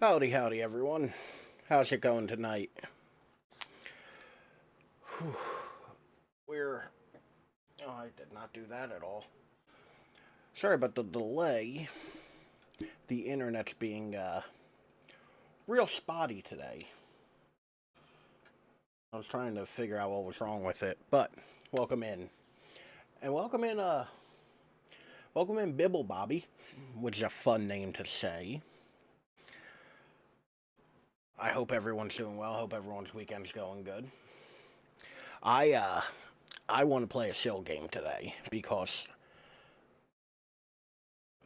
Howdy, howdy, everyone. How's it going tonight? Whew. Oh, I did not do that at all. Sorry about the delay. The internet's being, real spotty today. I was trying to figure out what was wrong with it, but welcome in. And welcome in Bibble Bobby, which is a fun name to say. I hope everyone's doing well. I hope everyone's weekend's going good. I want to play a chill game today because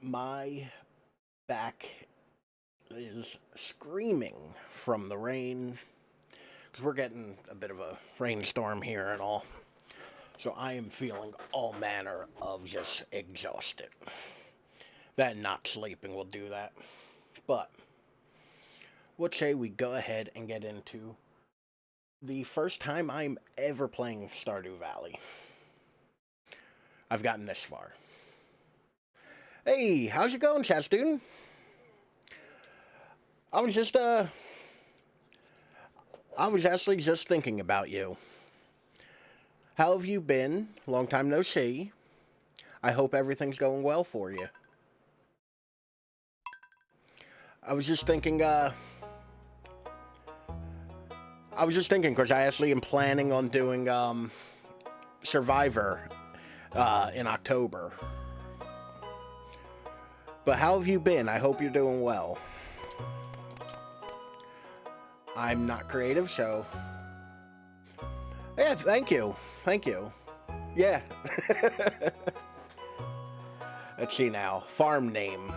my back is screaming from the rain because we're getting a bit of a rainstorm here and all. So I am feeling all manner of just exhausted. That and not sleeping will do that. But what say we go ahead and get into the first time I'm ever playing Stardew Valley. I've gotten this far. Hey, how's it going, chat student? I was actually just thinking about you. How have you been? Long time no see. I hope everything's going well for you. I was just thinking because I actually am planning on doing Survivor in October. But how have you been? I hope you're doing well. I'm not creative, so yeah, thank you. Yeah. Let's see now. Farm name.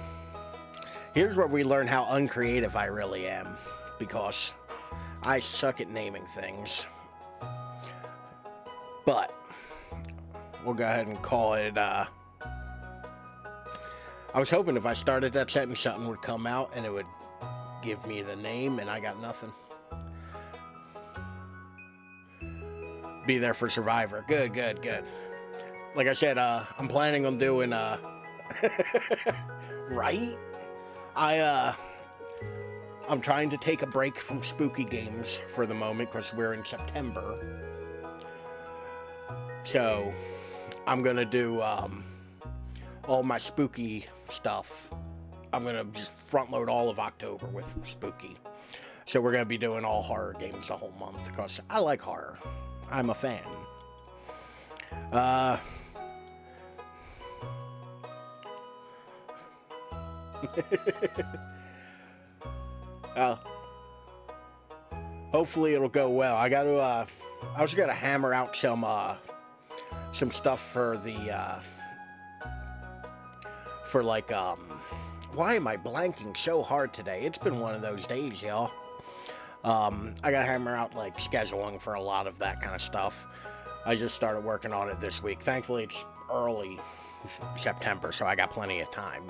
Here's where we learn how uncreative I really am, because I suck at naming things. But we'll go ahead and call it, I was hoping if I started that sentence, something would come out and it would give me the name, and I got nothing. Be there for Survivor. Good. Like I said, I'm planning on doing, right? I'm trying to take a break from spooky games for the moment because we're in September. So I'm gonna do all my spooky stuff. I'm gonna just front load all of October with spooky. So we're gonna be doing all horror games the whole month because I like horror. I'm a fan. Hopefully it'll go well. I was gonna hammer out some stuff for the, why am I blanking so hard today? It's been one of those days, y'all. I gotta hammer out, like, scheduling for a lot of that kind of stuff. I just started working on it this week. Thankfully, it's early September, so I got plenty of time.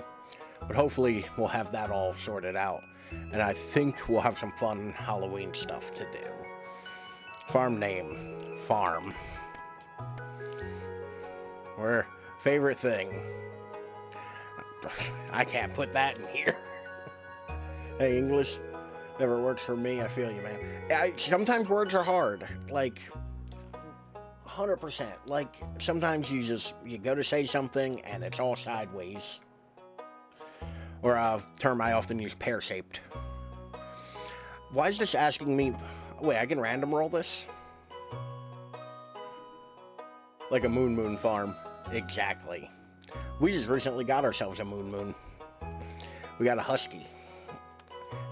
But hopefully, we'll have that all sorted out. And I think we'll have some fun Halloween stuff to do. Farm name. Farm. Our favorite thing. I can't put that in here. Hey, English never works for me. I feel you, man. Sometimes words are hard. Like, 100%. Like, sometimes you go to say something and it's all sideways. Or a term I often use, pear-shaped. Why is this asking me... Wait, I can random roll this? Like a moon farm. Exactly. We just recently got ourselves a moon. We got a husky.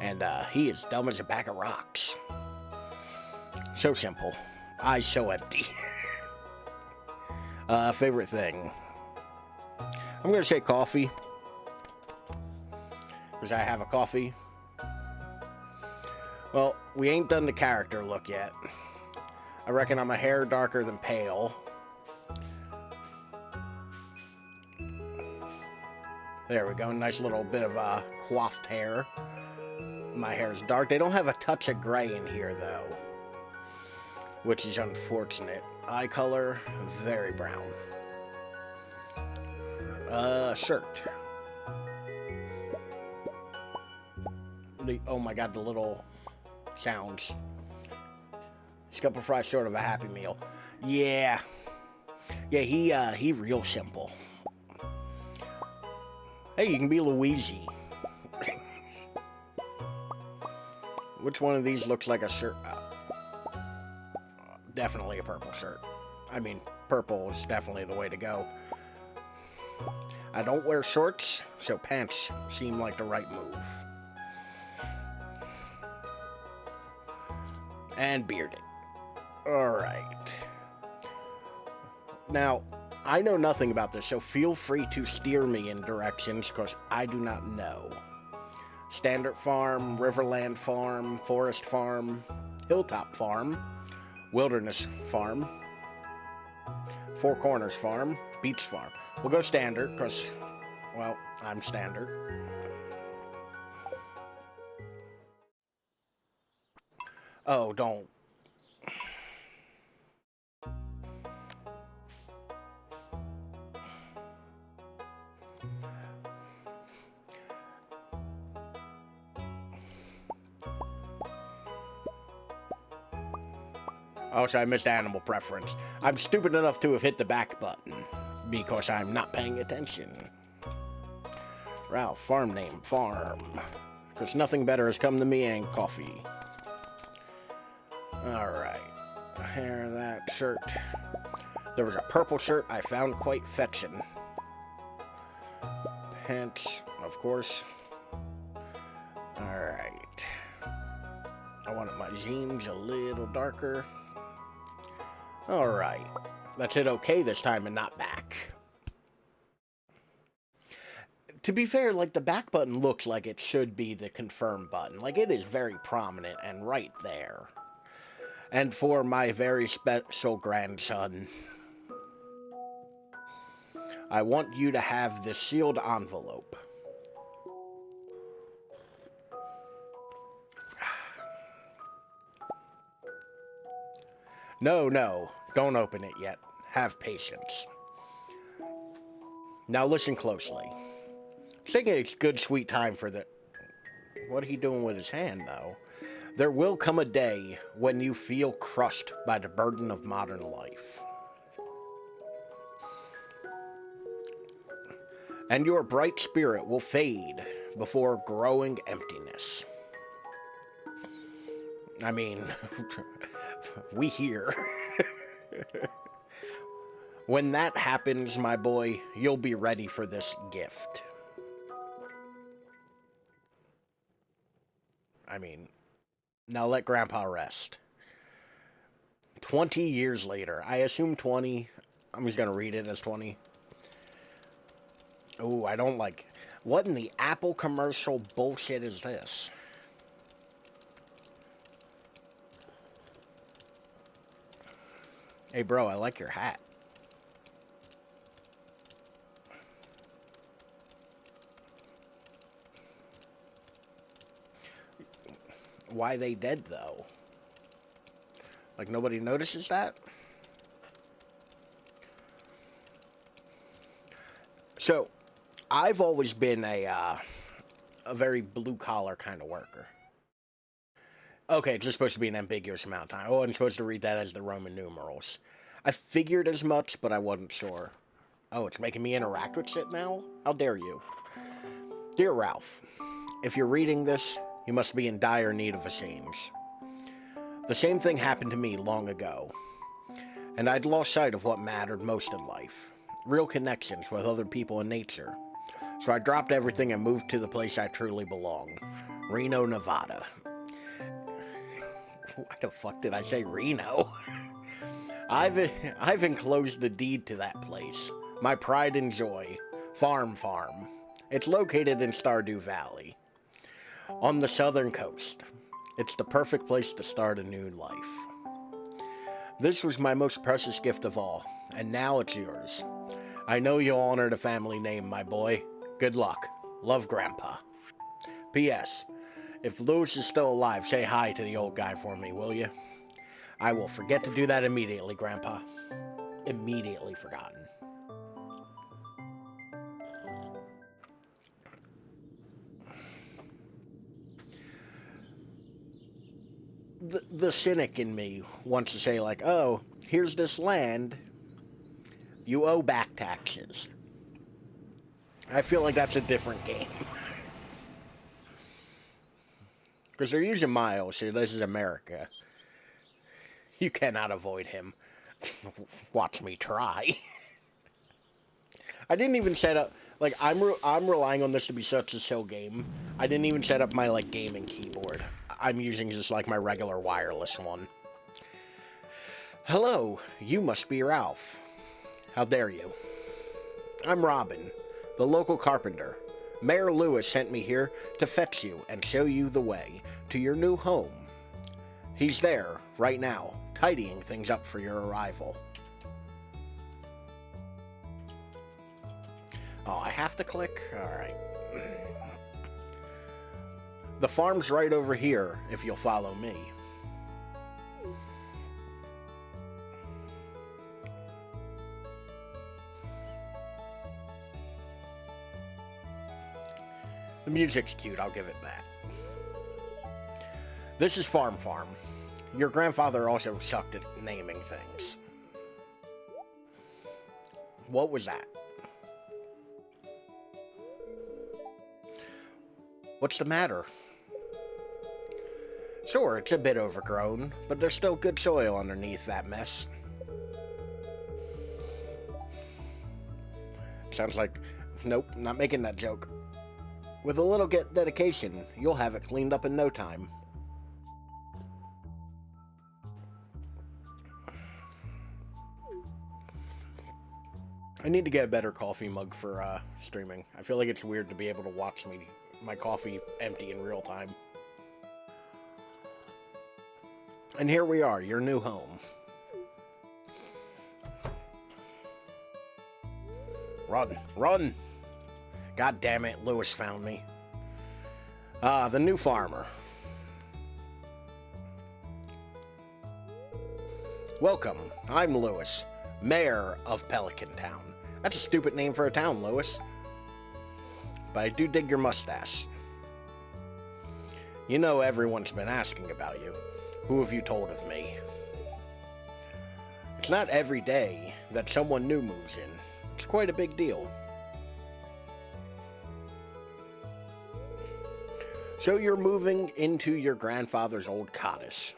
And he is dumb as a bag of rocks. So simple. Eyes so empty. Favorite thing. I'm gonna say coffee. Because I have a coffee. Well, we ain't done the character look yet. I reckon I'm a hair darker than pale. There we go, nice little bit of coiffed hair. My hair is dark. They don't have a touch of gray in here, though, which is unfortunate. Eye color, very brown. Shirt. Oh my god, the little sounds. Scupper fry's sort of a happy meal. Yeah. Yeah, he real simple. Hey, you can be Luigi. Which one of these looks like a shirt? Definitely a purple shirt. I mean, purple is definitely the way to go. I don't wear shorts, so pants seem like the right move. And bearded. Alright. Now, I know nothing about this, so feel free to steer me in directions, because I do not know. Standard Farm, Riverland Farm, Forest Farm, Hilltop Farm, Wilderness Farm, Four Corners Farm, Beach Farm. We'll go standard, because, well, I'm standard. Oh, don't. Oh, so I missed animal preference. I'm stupid enough to have hit the back button, because I'm not paying attention. Ralph, farm name, farm. Because nothing better has come to me and coffee. Alright. Hair, that shirt. There was a purple shirt I found quite fetching. Pants, of course. Alright. I wanted my jeans a little darker. Alright. Let's hit okay this time and not back. To be fair, like, the back button looks like it should be the confirm button. Like, it is very prominent and right there. And for my very special grandson, I want you to have this sealed envelope. No, don't open it yet. Have patience. Now listen closely. Taking a good sweet time for the... What are he doing with his hand, though? There will come a day when you feel crushed by the burden of modern life. And your bright spirit will fade before growing emptiness. I mean, we here. When that happens, my boy, you'll be ready for this gift. I mean, now let Grandpa rest. 20 years later. I assume 20. I'm just going to read it as 20. Ooh, I don't like... What in the Apple commercial bullshit is this? Hey, bro, I like your hat. Why they dead, though? Like, nobody notices that? So, I've always been a very blue-collar kind of worker. Okay, it's just supposed to be an ambiguous amount of time. I wasn't supposed to read that as the Roman numerals. I figured as much, but I wasn't sure. Oh, it's making me interact with shit now? How dare you? Dear Ralph, if you're reading this, you must be in dire need of a change. The same thing happened to me long ago, and I'd lost sight of what mattered most in life. Real connections with other people and nature. So I dropped everything and moved to the place I truly belong. Reno, Nevada. Why the fuck did I say Reno? I've enclosed the deed to that place. My pride and joy. Farm. It's located in Stardew Valley. On the southern coast. It's the perfect place to start a new life. This was my most precious gift of all, and now it's yours. I know you'll honor the family name, my boy. Good luck. Love, Grandpa. P.S. If Louis is still alive, say hi to the old guy for me, will you? I will forget to do that immediately, Grandpa. Immediately forgotten. the cynic in me wants to say, like, oh, here's this land, you owe back taxes. I feel like that's a different game. Because they're using miles here. This is America. You cannot avoid him. Watch me try. I didn't even set up... Like, I'm relying on this to be such a chill game. I didn't even set up my, like, gaming keyboard. I'm using just, like, my regular wireless one. Hello, you must be Ralph. How dare you? I'm Robin, the local carpenter. Mayor Lewis sent me here to fetch you and show you the way to your new home. He's there, right now, tidying things up for your arrival. Oh, I have to click? Alright. The farm's right over here, if you'll follow me. The music's cute, I'll give it that. This is Farm. Your grandfather also sucked at naming things. What was that? What's the matter? Sure, it's a bit overgrown, but there's still good soil underneath that mess. Sounds like... Nope, not making that joke. With a little dedication, you'll have it cleaned up in no time. I need to get a better coffee mug for streaming. I feel like it's weird to be able to watch my coffee empty in real time. And here we are, your new home. Run, run! God damn it, Lewis found me. The new farmer. Welcome, I'm Lewis, mayor of Pelican Town. That's a stupid name for a town, Lewis. But I do dig your mustache. You know everyone's been asking about you. Who have you told of me? It's not every day that someone new moves in. It's quite a big deal. So you're moving into your grandfather's old cottage.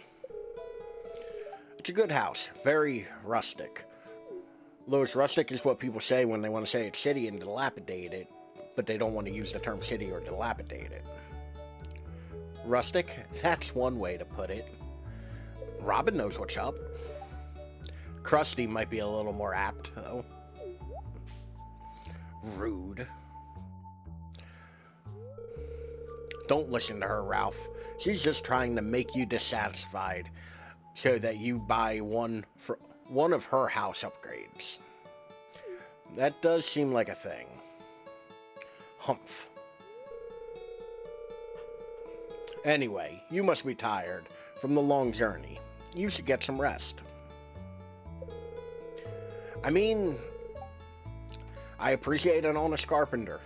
It's a good house, very rustic. Lewis, rustic is what people say when they want to say it's shitty and dilapidated, but they don't want to use the term shitty or dilapidated. Rustic? That's one way to put it. Robin knows what's up. Crusty might be a little more apt, though. Rude. Don't listen to her, Ralph. She's just trying to make you dissatisfied so that you buy one of her house upgrades. That does seem like a thing. Humph. Anyway, you must be tired from the long journey. You should get some rest. I mean, I appreciate an honest carpenter.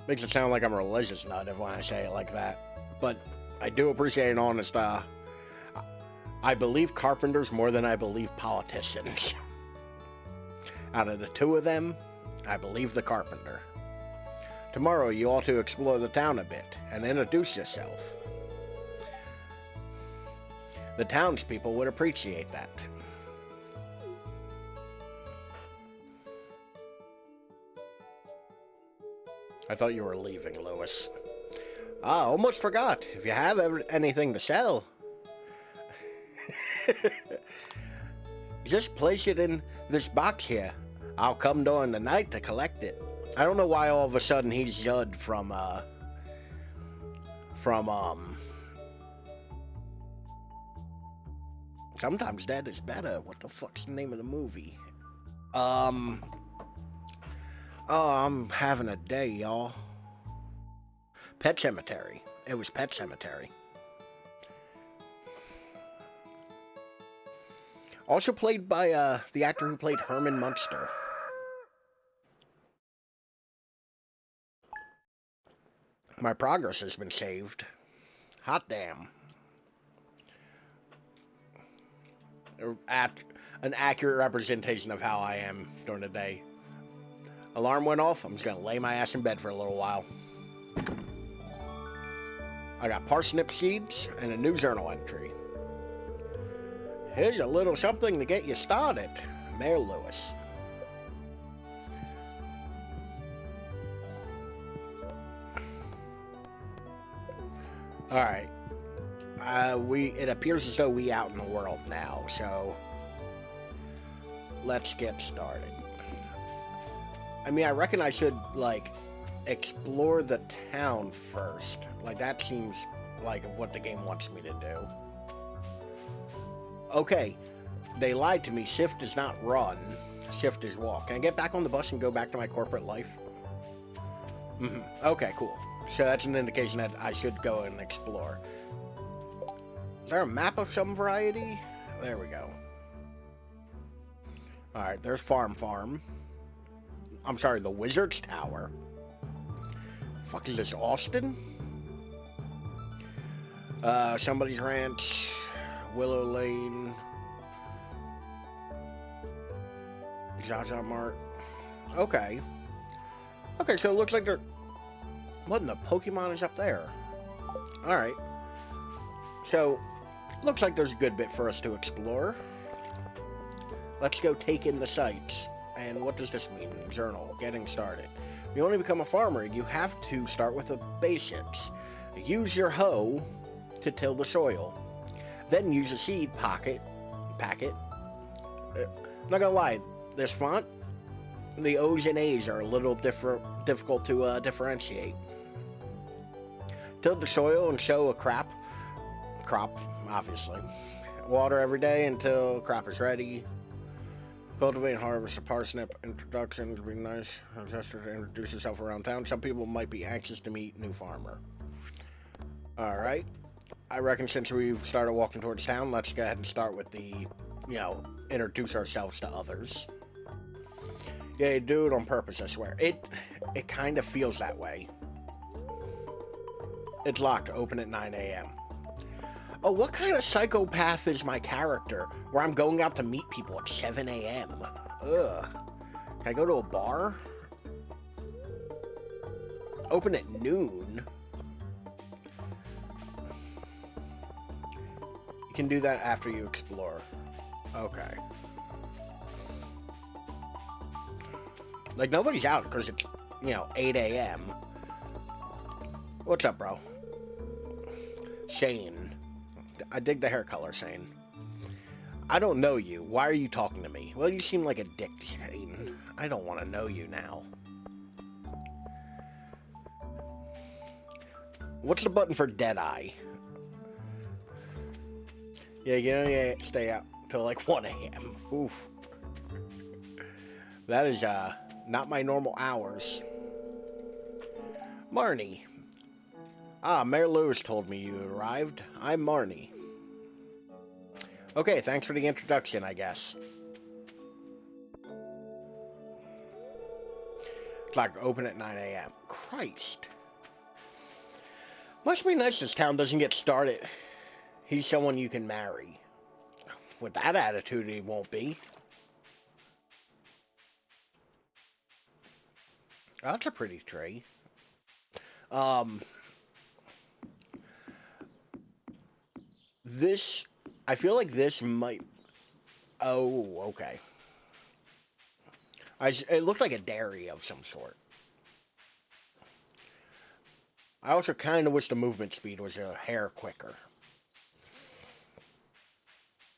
Makes it sound like I'm a religious nut when I say it like that. But I do appreciate an honest, I believe carpenters more than I believe politicians. Out of the two of them, I believe the carpenter. Tomorrow you ought to explore the town a bit and introduce yourself. The townspeople would appreciate that. I thought you were leaving, Lewis. Ah, almost forgot. If you have anything to sell, just place it in this box here. I'll come during the night to collect it. I don't know why all of a sudden he's Judd from Sometimes Dead is Better. What the fuck's the name of the movie? Oh, I'm having a day, y'all. Pet Cemetery. It was Pet Cemetery. Also played by the actor who played Herman Munster. My progress has been saved. Hot damn. An accurate representation of how I am during the day. Alarm went off. I'm just gonna lay my ass in bed for a little while. I got parsnip seeds and a new journal entry. Here's a little something to get you started, Mayor Lewis. Alright. It appears as though we out in the world now, so let's get started. I mean, I reckon I should, like, explore the town first. Like, that seems like what the game wants me to do. Okay, they lied to me. Shift does not run. Shift is walk. Can I get back on the bus and go back to my corporate life? Okay, cool. So that's an indication that I should go and explore. Is there a map of some variety? There we go. Alright, there's Farm. I'm sorry, the Wizard's Tower. Fuck is this, Austin? Somebody's Ranch, Willow Lane, Zaza Mart. Okay. Okay, so it looks like they're... What in the Pokemon is up there? Alright. So, looks like there's a good bit for us to explore. Let's go take in the sights. And what does this mean? Journal. Getting started. You only become a farmer, you have to start with the basics. Use your hoe to till the soil. Then use a seed packet. Not gonna lie, this font, the O's and A's are a little difficult to differentiate. Till the soil and sow a crop, obviously. Water every day until crop is ready. Cultivate and harvest a parsnip. Introductions would be nice. Just to introduce yourself around town. Some people might be anxious to meet new farmer. Alright. I reckon since we've started walking towards town, let's go ahead and start with the, introduce ourselves to others. Yeah, you do it on purpose, I swear. It kind of feels that way. It's locked. Open at 9 a.m. Oh, what kind of psychopath is my character where I'm going out to meet people at 7 a.m.? Ugh. Can I go to a bar? Open at noon? You can do that after you explore. Okay. Like, nobody's out because it's, 8 a.m. What's up, bro? Shane. I dig the hair color, Shane. I don't know you. Why are you talking to me? Well, you seem like a dick, Shane. I don't want to know you now. What's the button for Deadeye? Yeah, stay out till like 1 a.m. Oof. That is, not my normal hours. Marnie. Ah, Mayor Lewis told me you arrived. I'm Marnie. Okay, thanks for the introduction, I guess. Clock open at 9 a.m. Christ. Must be nice this town doesn't get started. He's someone you can marry. With that attitude, he won't be. Oh, that's a pretty tree. I feel like this might... Oh, okay. It looked like a dairy of some sort. I also kind of wish the movement speed was a hair quicker.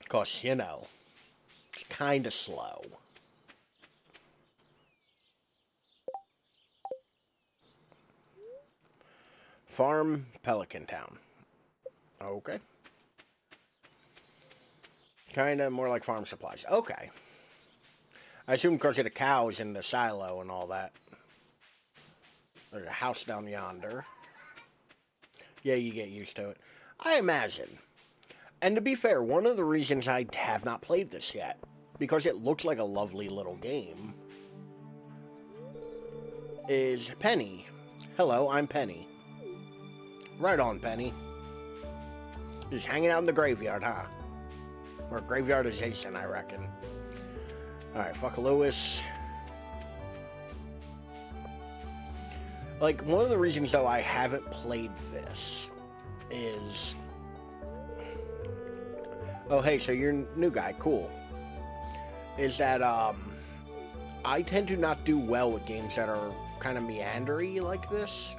Because, it's kind of slow. Farm, Pelican Town. Okay. Kind of more like farm supplies. Okay. I assume because of the cows in the silo and all that. There's a house down yonder. Yeah, you get used to it. I imagine. And to be fair, one of the reasons I have not played this yet, because it looks like a lovely little game, is Penny. Hello, I'm Penny. Right on, Penny. Just hanging out in the graveyard, huh? Or graveyardization, I reckon. Alright, fuck Lewis. Like, one of the reasons, though, I haven't played this is... Oh, hey, so you're a new guy. Cool. Is that, I tend to not do well with games that are kind of meandery like this.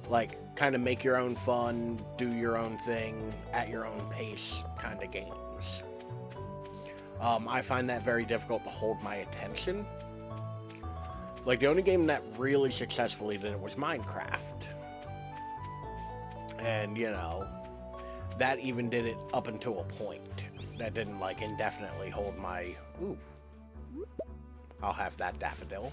Like, kind of make your own fun, do your own thing, at your own pace kind of games. I find that very difficult to hold my attention. Like, the only game that really successfully did it was Minecraft. And, you know, that even did it up until a point. That didn't, like, indefinitely hold my... Ooh. I'll have that daffodil.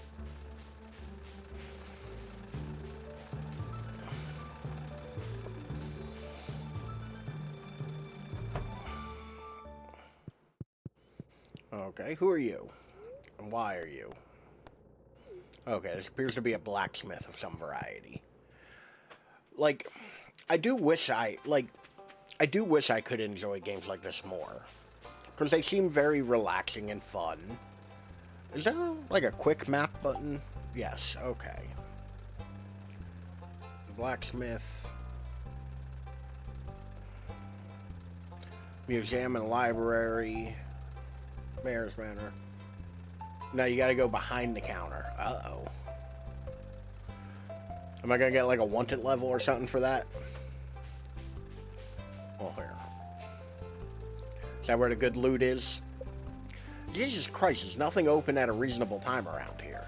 Okay, who are you? And why are you? Okay, this appears to be a blacksmith of some variety. Like, I do wish I could enjoy games like this more. Because they seem very relaxing and fun. Is there, like, a quick map button? Yes, okay. Blacksmith. Museum and library. Mayor's Manor. No, you gotta go behind the counter. Uh-oh. Am I gonna get, like, a wanted level or something for that? Oh, here. Is that where the good loot is? Jesus Christ, is nothing open at a reasonable time around here?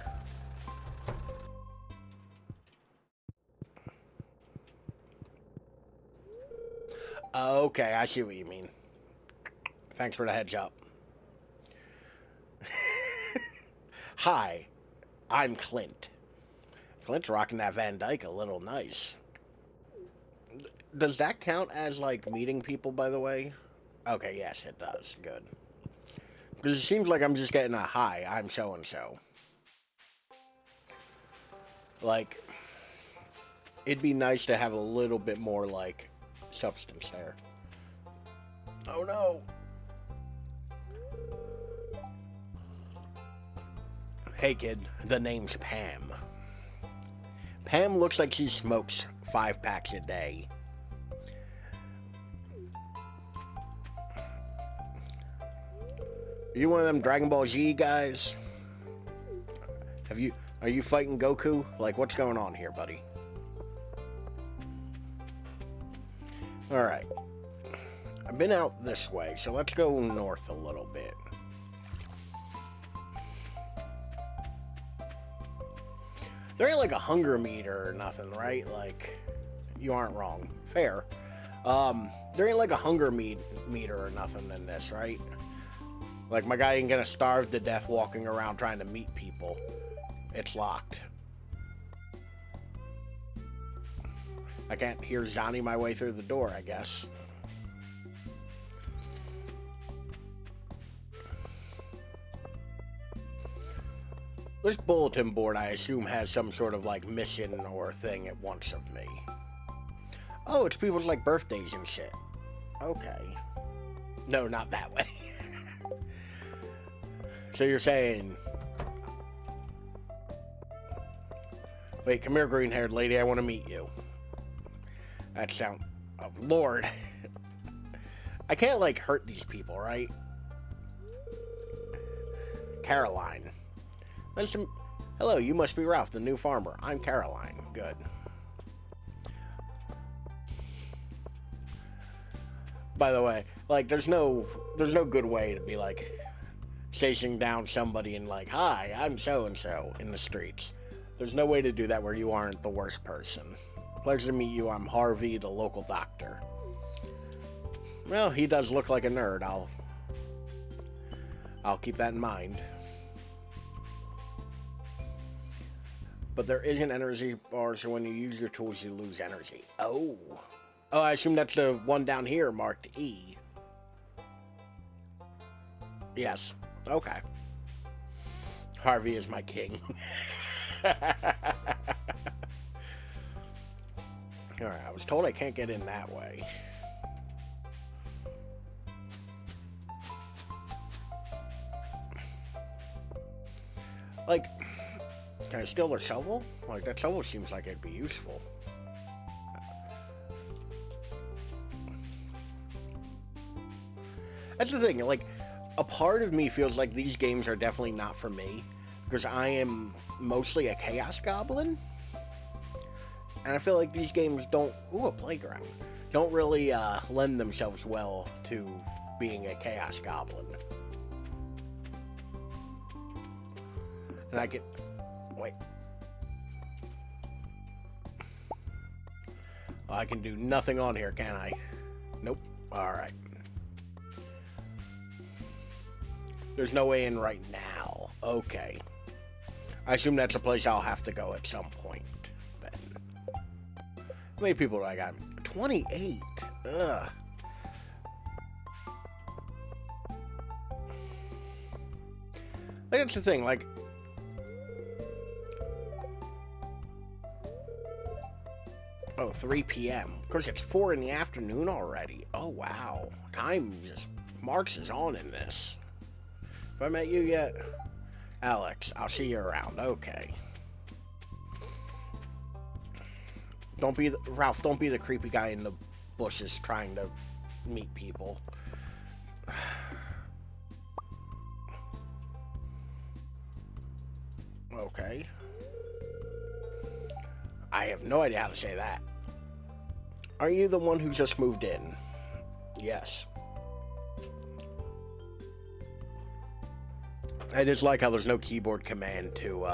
Okay, I see what you mean. Thanks for the heads up. Hi, I'm Clint. Clint's rocking that Van Dyke a little nice. Does that count as, like, meeting people, by the way? Okay, yes, it does. Good. Because it seems like I'm just getting a hi, I'm so-and-so. Like, it'd be nice to have a little bit more, like, substance there. Oh, no. Hey, kid, the name's Pam. Pam looks like she smokes 5 packs a day. Are you one of them Dragon Ball Z guys? Are you fighting Goku? Like, what's going on here, buddy? Alright. I've been out this way, so let's go north a little bit. There ain't like a hunger meter or nothing, right? Like, you aren't wrong. Fair. There ain't like a hunger meter or nothing in this, right? Like, my guy ain't gonna starve to death walking around trying to meet people. It's locked. I can't hear Johnny my way through the door, I guess. This bulletin board, I assume, has some sort of, like, mission or thing it wants of me. Oh, it's people's, like, birthdays and shit. Okay. No, not that way. So you're saying... Wait, come here, green-haired lady, I want to meet you. That sound... Oh, Lord. I can't, like, hurt these people, right? Caroline. Hello, you must be Ralph, the new farmer. I'm Caroline. Good. By the way, like, there's no good way to be, like, chasing down somebody and, like, hi, I'm so-and-so in the streets. There's no way to do that where you aren't the worst person. Pleasure to meet you. I'm Harvey, the local doctor. Well, he does look like a nerd. I'll keep that in mind. But there is an energy bar, so when you use your tools, you lose energy. Oh. Oh, I assume that's the one down here marked E. Yes. Okay. Harvey is my king. Alright, I was told I can't get in that way. Like, can I steal their shovel? Like, that shovel seems like it'd be useful. That's the thing, like, a part of me feels like these games are definitely not for me, because I am mostly a Chaos Goblin, and I feel like these games don't, ooh, a playground, don't really lend themselves well to being a Chaos Goblin. And I can, wait. I can do nothing on here, can I? Nope. Alright. There's no way in right now. Okay. I assume that's a place I'll have to go at some point, then. How many people do I got? 28. Ugh. Like, that's the thing, like... Oh, 3 p.m. Of course, it's 4 in the afternoon already. Oh, wow. Time just marches on in this. Have I met you yet? Alex, I'll see you around. Okay. Don't be... Ralph, don't be the creepy guy in the bushes trying to meet people. Okay. I have no idea how to say that. Are you the one who just moved in? Yes. I just like how there's no keyboard command to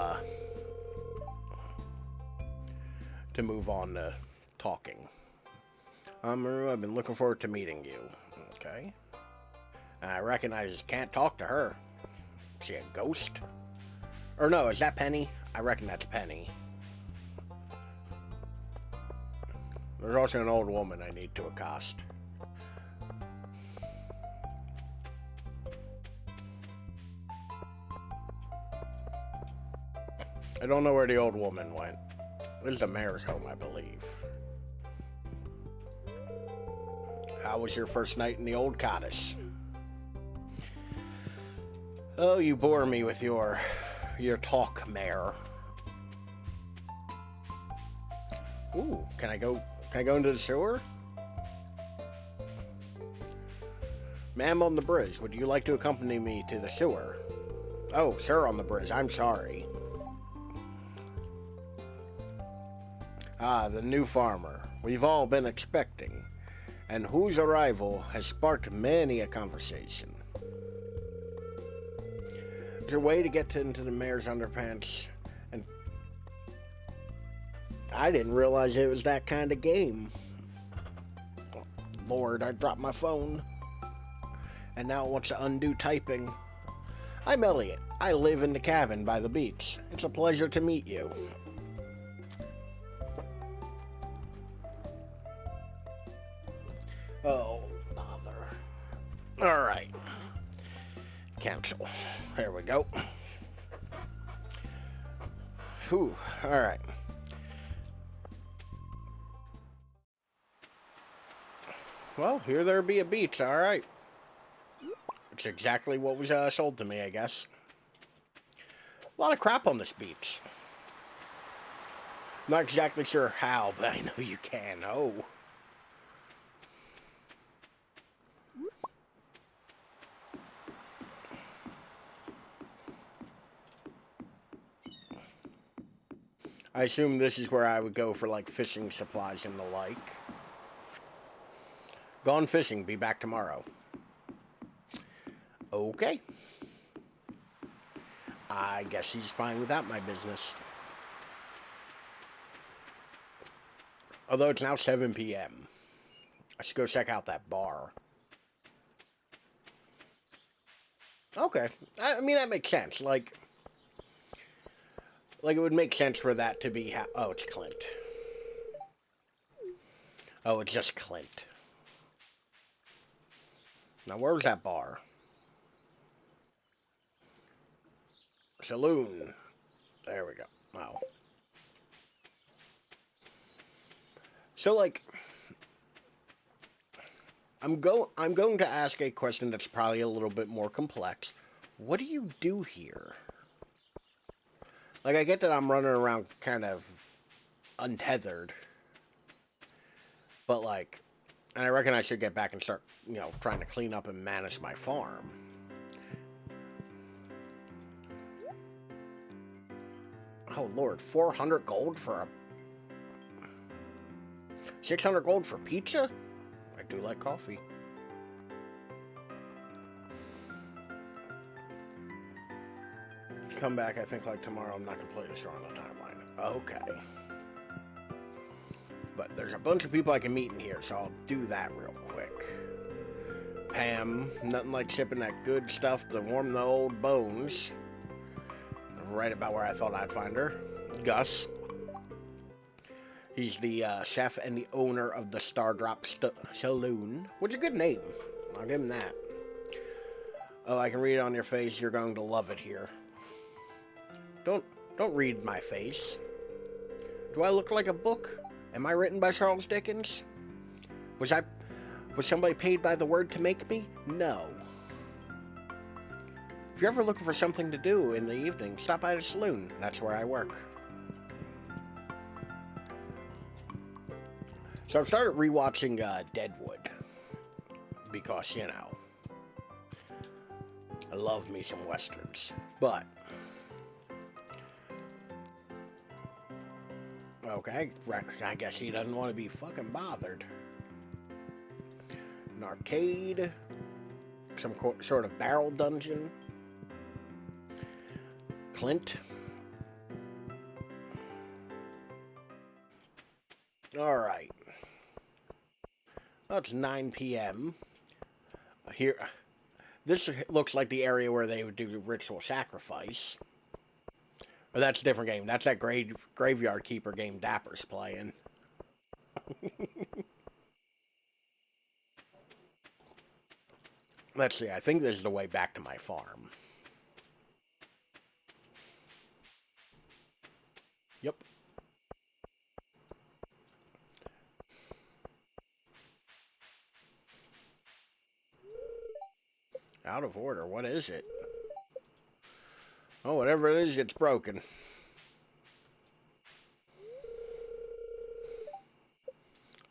move on to talking. Maru, I've been looking forward to meeting you. Okay. And I recognize you can't talk to her. Is she a ghost? Or no, is that Penny? I reckon that's Penny. There's also an old woman I need to accost. I don't know where the old woman went. This is the mayor's home, I believe. How was your first night in the old cottage? Oh, you bore me with your talk, Mayor. Ooh, can I go into the sewer? Ma'am on the bridge, would you like to accompany me to the sewer? Oh, sir, on the bridge, I'm sorry. Ah, the new farmer we've all been expecting, and whose arrival has sparked many a conversation. Is there a way to get into the mayor's underpants? And I didn't realize it was that kind of game. Lord, I dropped my phone. And now it wants to undo typing. I'm Elliot. I live in the cabin by the beach. It's a pleasure to meet you. Oh, bother. Alright. Cancel. There we go. Whew. Alright. Well, here there be a beach, alright. It's exactly what was sold to me, I guess. A lot of crap on this beach. Not exactly sure how, but I know you can. Oh. I assume this is where I would go for, like, fishing supplies and the like. Gone fishing, be back tomorrow. Okay. I guess he's fine without my business. Although it's now 7 p.m. I should go check out that bar. Okay. I mean, that makes sense. Like it would make sense for that to be... oh, it's Clint. Oh, it's just Clint. Now, where was that bar? Saloon. There we go. Wow. So, like... I'm going to ask a question that's probably a little bit more complex. What do you do here? Like, I get that I'm running around kind of untethered. But, like, and I reckon I should get back and start, you know, trying to clean up and manage my farm. Oh, Lord, 400 gold for a... 600 gold for pizza? I do like coffee. Come back, I think, like tomorrow. I'm not completely sure on the timeline. Okay. But there's a bunch of people I can meet in here, so I'll do that real quick. Pam, nothing like shipping that good stuff to warm the old bones. Right about where I thought I'd find her. Gus. He's the chef and the owner of the Stardew Saloon, which is a good name. I'll give him that. Oh, I can read it on your face. You're going to love it here. Don't read my face. Do I look like a book? Am I written by Charles Dickens? Was somebody paid by the word to make me? No. If you're ever looking for something to do in the evening, stop by the saloon. That's where I work. So I've started rewatching Deadwood. Because, you know, I love me some westerns. But... okay, I guess he doesn't want to be fucking bothered. An arcade. Some sort of barrel dungeon. Clint. Alright. Well, it's 9 p.m. Here, this looks like the area where they would do ritual sacrifice. But that's a different game. That's that Graveyard Keeper game Dapper's playing. Let's see. I think this is the way back to my farm. Yep. Out of order. What is it? Oh, whatever it is, it's broken.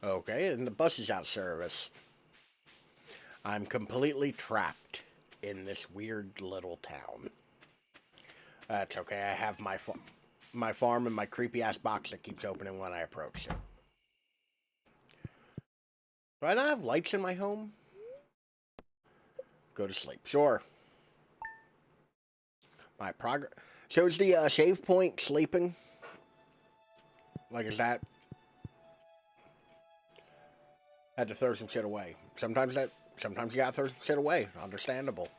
Okay, and the bus is out of service. I'm completely trapped in this weird little town. That's okay. I have my farm and my creepy-ass box that keeps opening when I approach it. Do I not have lights in my home? Go to sleep. Sure. My progress shows the save point sleeping. Like, is that? Had to throw some shit away. Sometimes you gotta throw some shit away. Understandable.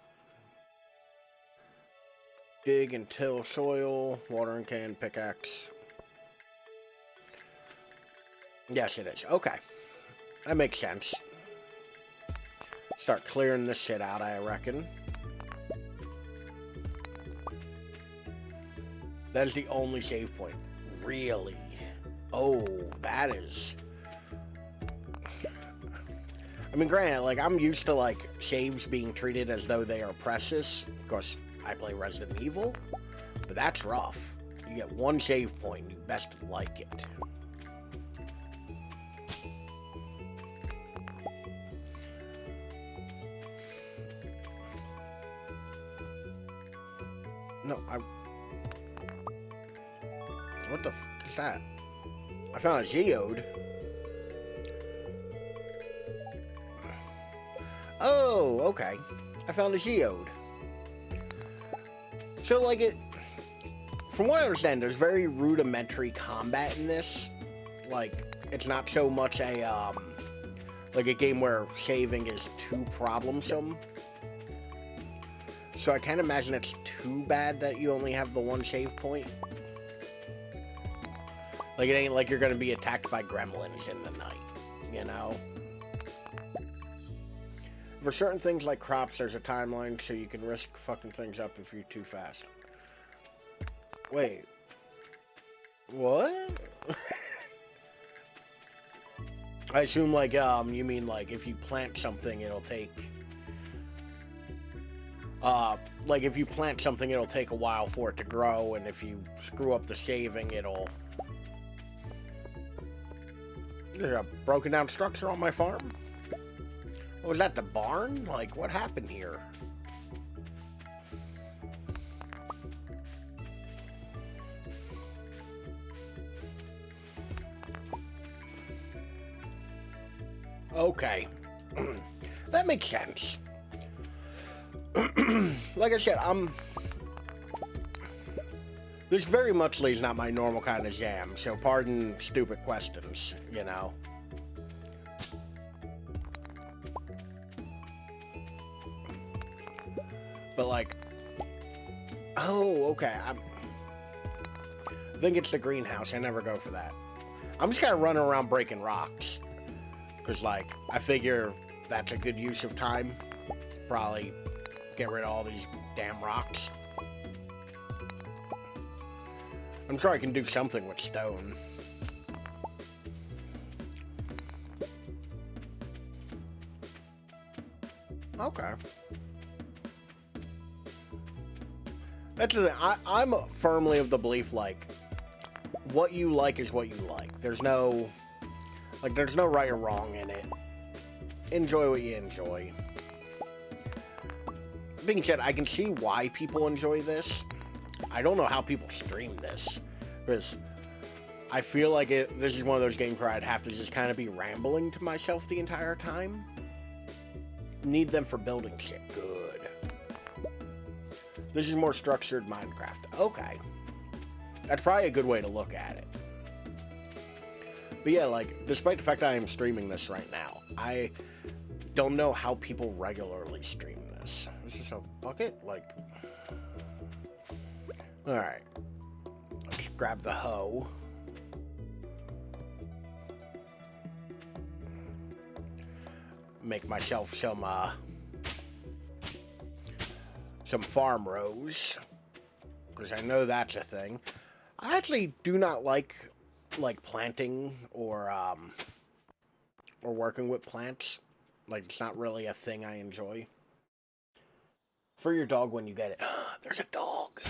Dig and till soil, watering can, pickaxe. Yes, it is. Okay. That makes sense. Start clearing this shit out, I reckon. That is the only save point. Really? Oh, that is... I mean, granted, like, I'm used to, like, saves being treated as though they are precious, because I play Resident Evil, but that's rough. You get one save point, you best like it. No, what the f is that? I found a geode. Oh, okay. I found a geode. So, like, from what I understand, there's very rudimentary combat in this. Like, it's not so much a, like a game where saving is too problemsome. So I can't imagine it's too bad that you only have the one save point. Like, it ain't like you're gonna be attacked by gremlins in the night, you know? For certain things like crops, there's a timeline, so you can risk fucking things up if you're too fast. Wait. What? I assume, like, you mean, like, if you plant something, it'll take, like, if you plant something, it'll take a while for it to grow, and if you screw up the shaving, it'll... There's a broken down structure on my farm? Oh, was that the barn? Like, what happened here? Okay. That makes sense. Like I said, this very much is not my normal kind of jam, so pardon stupid questions, you know. But like, oh, okay, I think it's the greenhouse. I never go for that. I'm just kind of running around breaking rocks. Because, like, I figure that's a good use of time. Probably get rid of all these damn rocks. I'm sure I can do something with stone. Okay. That's the thing. I'm firmly of the belief, like, what you like is what you like. There's no right or wrong in it. Enjoy what you enjoy. Being said, I can see why people enjoy this. I don't know how people stream this, because I feel like this is one of those games where I'd have to just kind of be rambling to myself the entire time. Need them for building shit. Good. This is more structured Minecraft. Okay. That's probably a good way to look at it. But yeah, like, despite the fact I am streaming this right now, I don't know how people regularly stream this. Is this a bucket? Like... Alright. Let's grab the hoe. Make myself some farm rows. Because I know that's a thing. I actually do not like planting or working with plants. Like, it's not really a thing I enjoy. For your dog when you get it. There's a dog.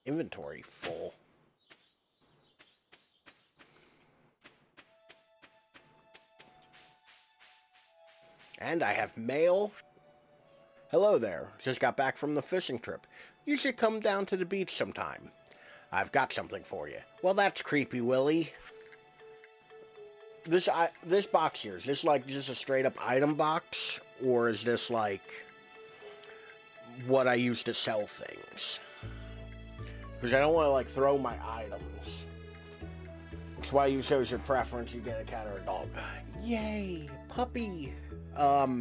Inventory full. And I have mail. Hello there. Just got back from the fishing trip. You should come down to the beach sometime. I've got something for you. Well, that's creepy, Willie. This box here, is this like just a straight up item box? Or is this like what I use to sell things? Because I don't want to like throw my items. That's why you chose your preference. You get a cat or a dog. Yay, puppy. That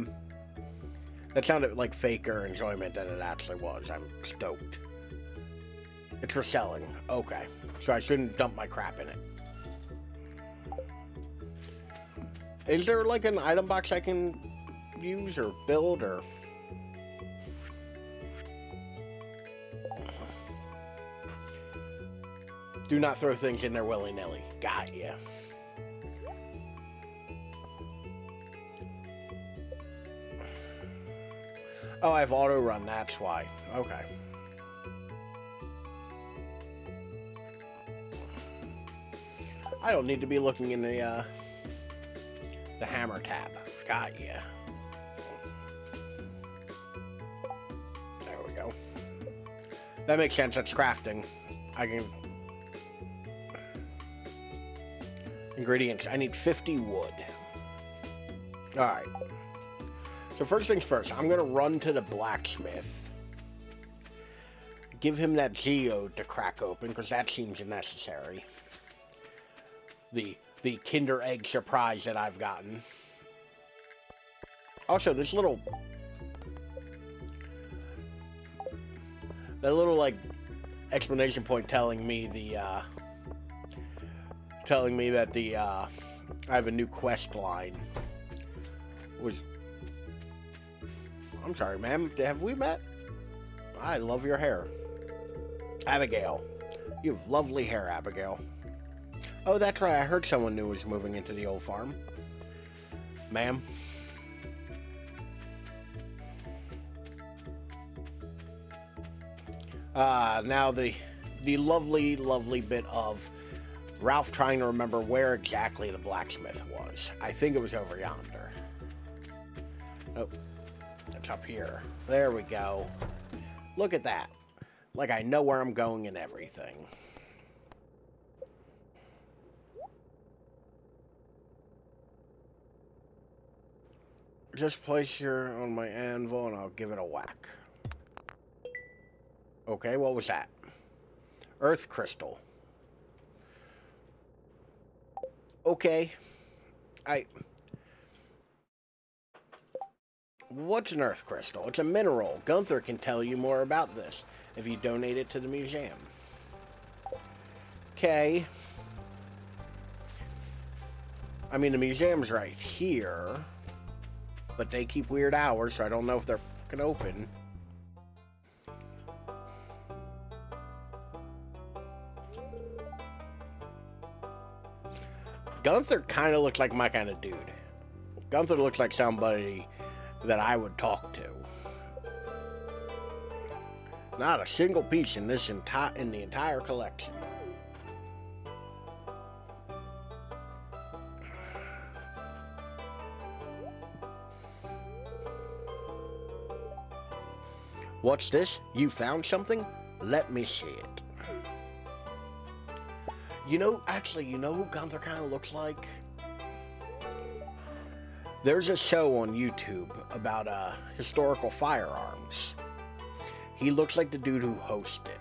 sounded like faker enjoyment than it actually was. I'm stoked. It's for selling. Okay. So I shouldn't dump my crap in it. Is there like an item box I can use or build or... Do not throw things in there willy-nilly. Got ya. Oh, I have auto run, that's why. Okay. I don't need to be looking in the hammer tab. Got ya. There we go. That makes sense, that's crafting. I can... Ingredients. I need 50 wood. Alright. So first things first, I'm gonna run to the blacksmith. Give him that geode to crack open, because that seems necessary. The Kinder Egg surprise that I've gotten. Also, this little... That little, like, explanation point telling me that I have a new quest line was... I'm sorry, ma'am. Have we met? I love your hair. Abigail. You have lovely hair, Abigail. Oh, that's right. I heard someone new was moving into the old farm. Ma'am. Now the lovely, lovely bit of Ralph trying to remember where exactly the blacksmith was. I think it was over yonder. Oh, it's up here. There we go. Look at that. Like I know where I'm going and everything. Just place your on my anvil and I'll give it a whack. Okay, what was that? Earth crystal. Okay. What's an earth crystal? It's a mineral. Gunther can tell you more about this if you donate it to the museum. Okay. I mean, the museum's right here, but they keep weird hours, so I don't know if they're fucking open. Gunther kind of looks like my kind of dude. Gunther looks like somebody that I would talk to. Not a single piece in this in the entire collection. What's this? You found something? Let me see it. You know who Gunther kind of looks like? There's a show on YouTube about historical firearms. He looks like the dude who hosted it.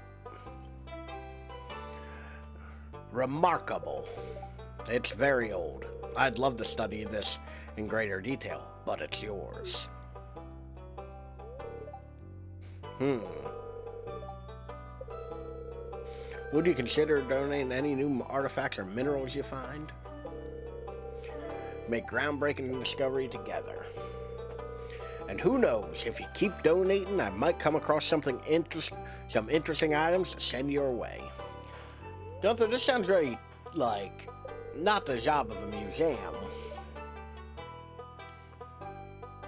Remarkable. It's very old. I'd love to study this in greater detail, but it's yours. Would you consider donating any new artifacts or minerals you find? Make groundbreaking discovery together. And who knows, if you keep donating, I might come across some interesting items to send your way. Gunther, this sounds very, like, not the job of a museum.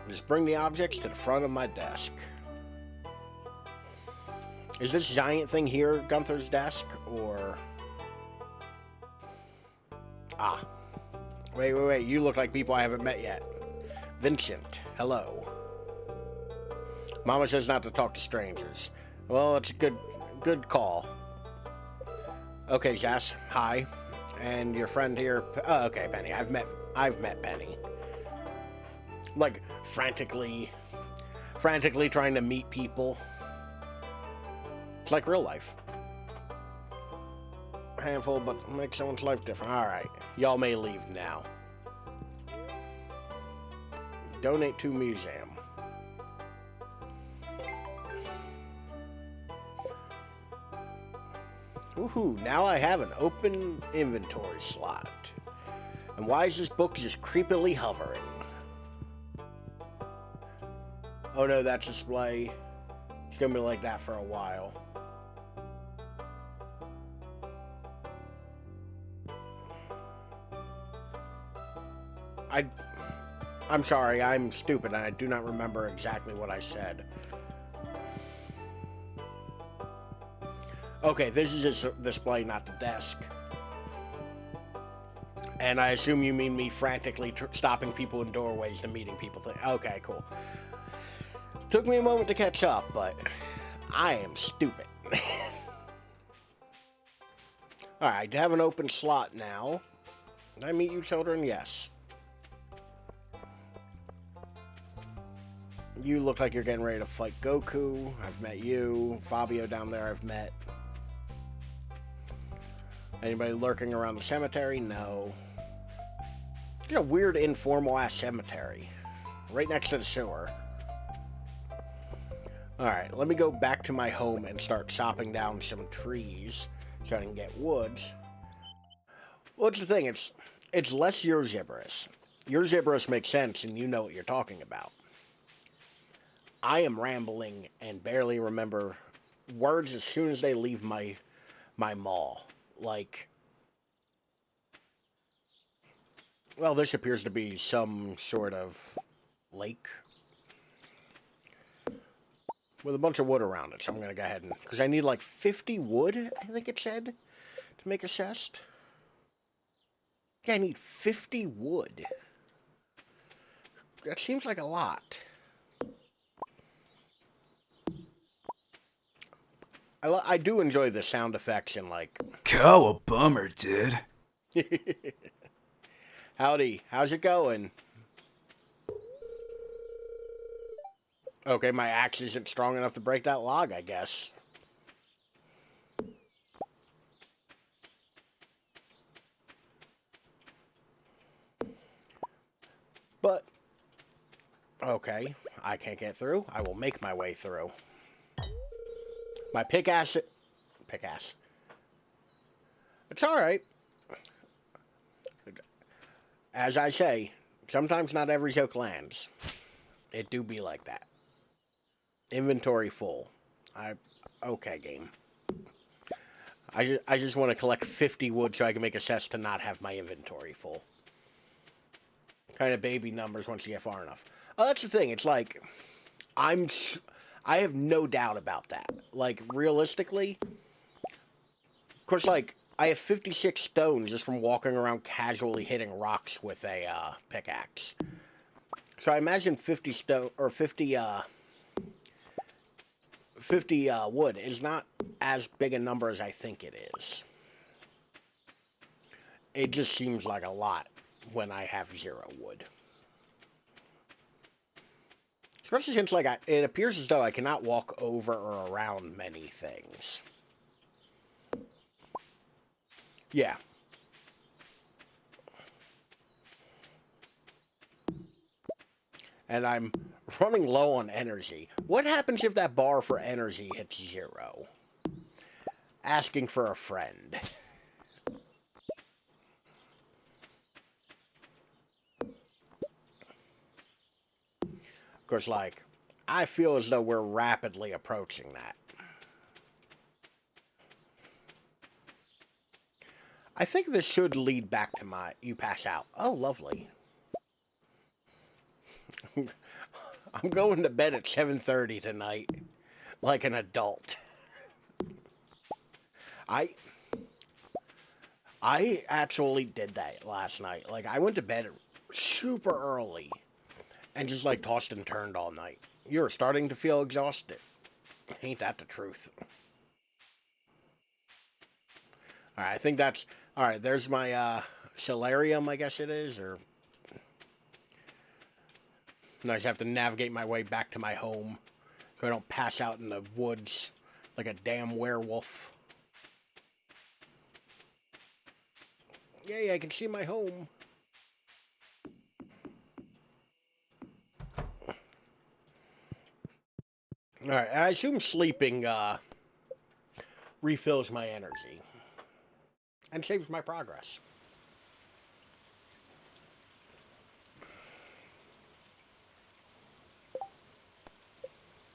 Just bring the objects to the front of my desk. Is this giant thing here Gunther's desk, or... Ah. Wait, you look like people I haven't met yet. Vincent, hello. Mama says not to talk to strangers. Well, it's a good call. Okay, Jess, hi. And your friend here, oh, okay, Penny, I've met Penny. Like, frantically trying to meet people. It's like real life. Handful, but make someone's life different. Alright, y'all may leave now. Donate to museum. Woohoo, now I have an open inventory slot. And why is this book just creepily hovering? Oh no, that display. It's gonna be like that for a while. I'm sorry, I'm stupid and I do not remember exactly what I said. Okay, this is just a display, not the desk. And I assume you mean me frantically stopping people in doorways and meeting people. Okay, cool. Took me a moment to catch up, but I am stupid. Alright, I have an open slot now. Did I meet you children? Yes. You look like you're getting ready to fight Goku. I've met you. Fabio down there I've met. Anybody lurking around the cemetery? No. It's a weird informal-ass cemetery. Right next to the sewer. Alright, let me go back to my home and start chopping down some trees so I can get woods. What's the thing? It's less your gibberish. Your gibberish makes sense and you know what you're talking about. I am rambling and barely remember words as soon as they leave my maw. Like, well, this appears to be some sort of lake. with a bunch of wood around it. So I'm going to go ahead and... Because I need like 50 wood, I think it said, to make a chest. Yeah, I need 50 wood. That seems like a lot. I do enjoy the sound effects and like... Cow, a bummer, dude. Howdy, how's it going? Okay, my axe isn't strong enough to break that log, I guess. But, okay, I can't get through. I will make my way through. My pickaxe... Pickaxe. It's alright. As I say, sometimes not every joke lands. It do be like that. Inventory full. Okay, game. I just want to collect 50 wood so I can make a chest to not have my inventory full. Kind of baby numbers once you get far enough. Oh, that's the thing. It's like, I have no doubt about that. Like, realistically, of course, like, I have 56 stone just from walking around casually hitting rocks with a pickaxe. So I imagine 50 stone, or 50 wood is not as big a number as I think it is. It just seems like a lot when I have 0 wood. Especially since, like, it appears as though I cannot walk over or around many things. Yeah. And I'm running low on energy. What happens if that bar for energy hits 0? Asking for a friend. Of course, like, I feel as though we're rapidly approaching that. I think this should lead back to you pass out. Oh, lovely. I'm going to bed at 7:30 tonight, like an adult. I actually did that last night. Like, I went to bed super early and just, like, tossed and turned all night. You're starting to feel exhausted. Ain't that the truth? Alright, I think that's... Alright, there's my, solarium, I guess it is, or... And I just have to navigate my way back to my home so I don't pass out in the woods like a damn werewolf. Yay, I can see my home. Alright, I assume sleeping refills my energy and saves my progress.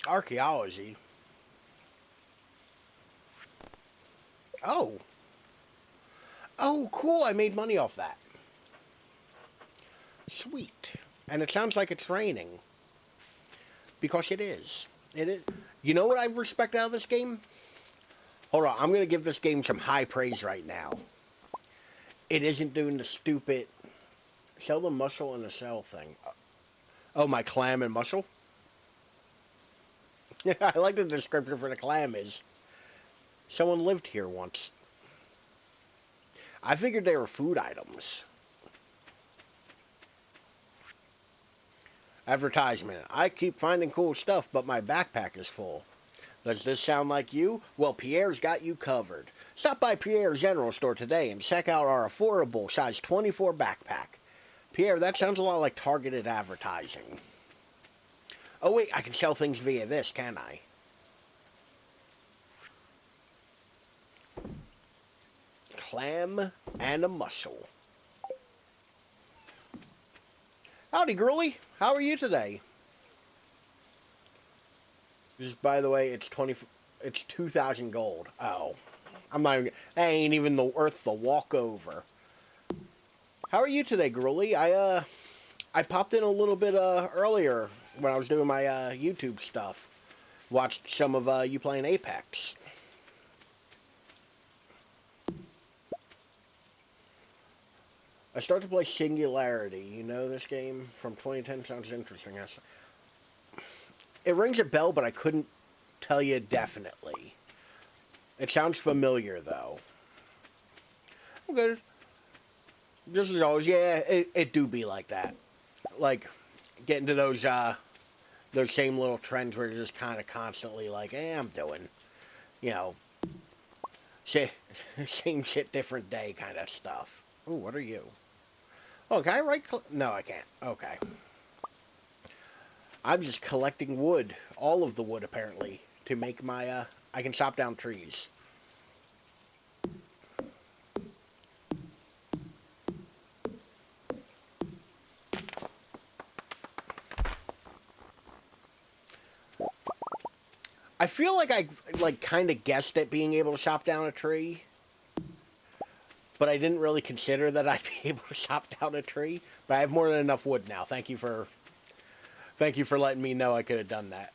Archaeology. Oh. Oh, cool. I made money off that. Sweet. And it sounds like it's raining. Because it is. It is. You know what I respect out of this game? Hold on. I'm going to give this game some high praise right now. It isn't doing the stupid sell the mussel and the shell thing. Oh, my clam and mussel? I like the description for the clam is, someone lived here once. I figured they were food items. Advertisement. I keep finding cool stuff, but my backpack is full. Does this sound like you? Well, Pierre's got you covered. Stop by Pierre's General Store today and check out our affordable size 24 backpack. Pierre, that sounds a lot like targeted advertising. Oh wait, I can sell things via this, can I? Clam and a mussel. Howdy, girly. How are you today? Just by the way, it's 2,000 gold. Oh, I'm not even. That ain't even worth the walk over. How are you today, girly? I popped in a little bit earlier when I was doing my YouTube stuff. Watched some of you playing Apex. I started to play Singularity. You know this game from 2010? Sounds interesting. It rings a bell, but I couldn't tell you definitely. It sounds familiar, though. I'm good. Just as always, yeah, it do be like that. Like, getting to those same little trends where you're just kind of constantly like, I'm doing, you know, same shit, different day kind of stuff. Ooh, what are you? Oh, can I right click? No, I can't. Okay. I'm just collecting wood. All of the wood, apparently, to make my, I can chop down trees. I feel like I, kind of guessed at being able to chop down a tree. But I didn't really consider that I'd be able to chop down a tree. But I have more than enough wood now. Thank you for letting me know I could have done that.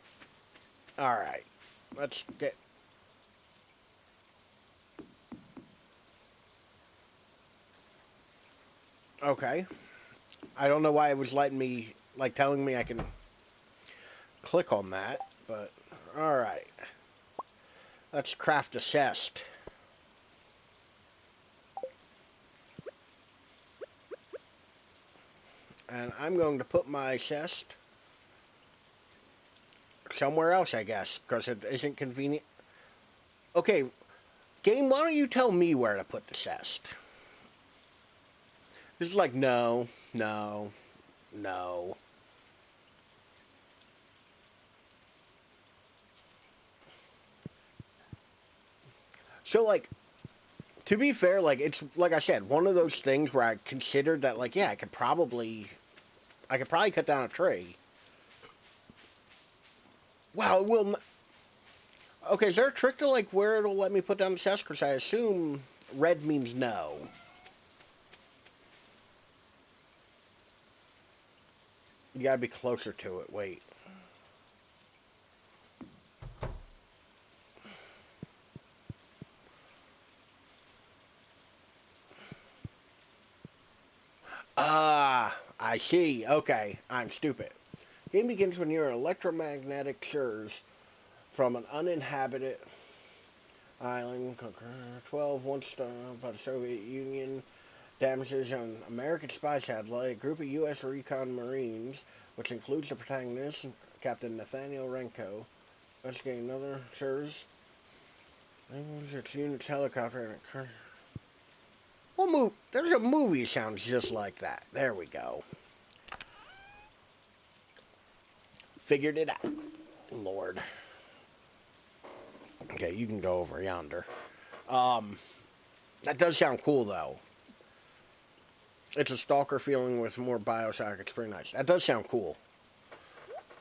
Alright. Let's get... Okay. I don't know why it was letting me, telling me I can click on that. But, alright. Let's craft a chest. And I'm going to put my chest somewhere else, I guess, because it isn't convenient. Okay, game, why don't you tell me where to put the chest? This is like, no, no, no. So, to be fair, it's, like I said, one of those things where I considered that, yeah, I could probably cut down a tree. Wow, it will. Okay, is there a trick to where it'll let me put down the chest? Because I assume red means no. You gotta be closer to it. Wait. Ah, I see. Okay, I'm stupid. Game begins when your electromagnetic surge from an uninhabited island, 12 once started by the Soviet Union, damages an American spy satellite, a group of U.S. recon Marines, which includes the protagonist, Captain Nathaniel Renko. Let's get another surge. Its unit's helicopter and it. What movie? There's a movie sounds just like that. There we go. Figured it out. Lord. Okay, you can go over yonder. That does sound cool, though. It's a stalker feeling with more Bioshock. It's pretty nice. That does sound cool.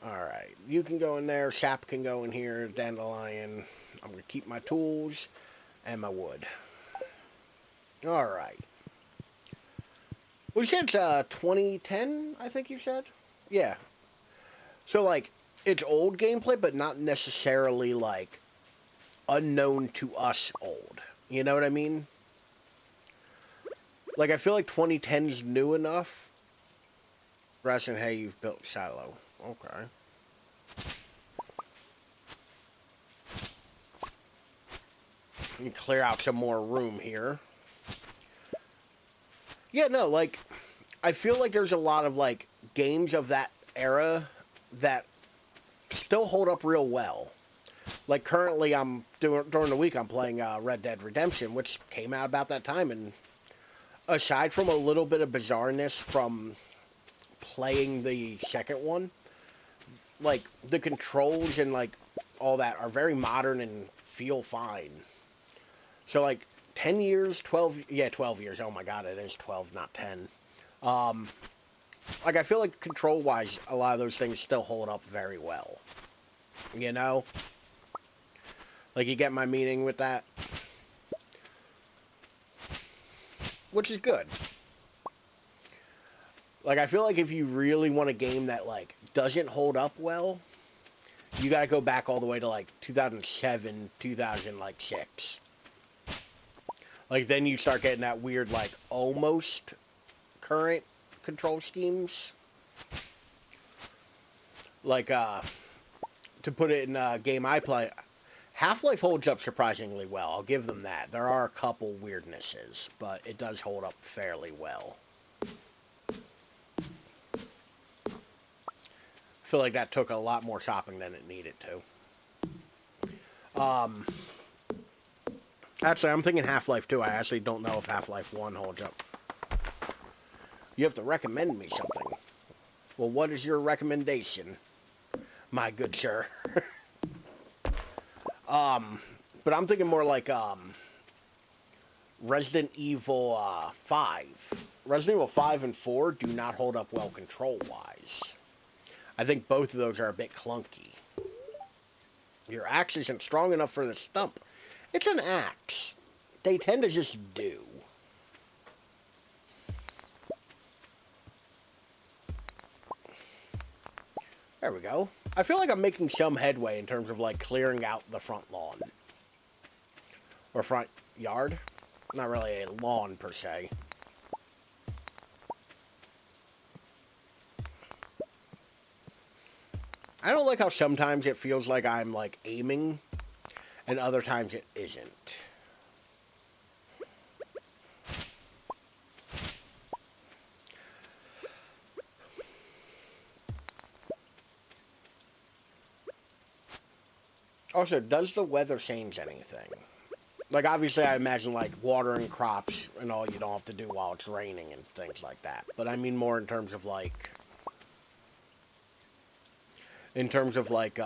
Alright. You can go in there. Sap can go in here. Dandelion. I'm going to keep my tools and my wood. Alright. Well, you said 2010, I think you said? Yeah. So, it's old gameplay, but not necessarily, unknown to us old. You know what I mean? I feel like 2010's new enough. Grass and hay, you've built silo. Okay. You can clear out some more room here. Yeah, no, I feel like there's a lot of, games of that era that still hold up real well. Currently, during the week, I'm playing Red Dead Redemption, which came out about that time, and aside from a little bit of bizarreness from playing the second one, the controls and, all that are very modern and feel fine. So, 10 years, 12, yeah, 12 years, oh my god, it is 12, not 10. I feel like control-wise, a lot of those things still hold up very well. You know? You get my meaning with that? Which is good. I feel like if you really want a game that, doesn't hold up well, you gotta go back all the way to like 2007, 2006. Like then you start getting that weird like almost current control schemes. Like to put it in a game I play, Half-Life holds up surprisingly well. I'll give them that. There are a couple weirdnesses, but it does hold up fairly well. I feel like that took a lot more shopping than it needed to. Actually, I'm thinking Half-Life 2. I actually don't know if Half-Life 1 holds up. You have to recommend me something. Well, what is your recommendation, my good sir? But I'm thinking more like Resident Evil 5. Resident Evil 5 and 4 do not hold up well control-wise. I think both of those are a bit clunky. Your axe isn't strong enough for the stump. It's an axe. They tend to just do. There we go. I feel like I'm making some headway in terms of like clearing out the front lawn. Or front yard. Not really a lawn per se. I don't like how sometimes it feels like I'm like aiming and other times it isn't. Also, does the weather change anything? Like, obviously, I imagine, like, watering crops and all you don't have to do while it's raining and things like that. But I mean more in terms of, like... In terms of, like,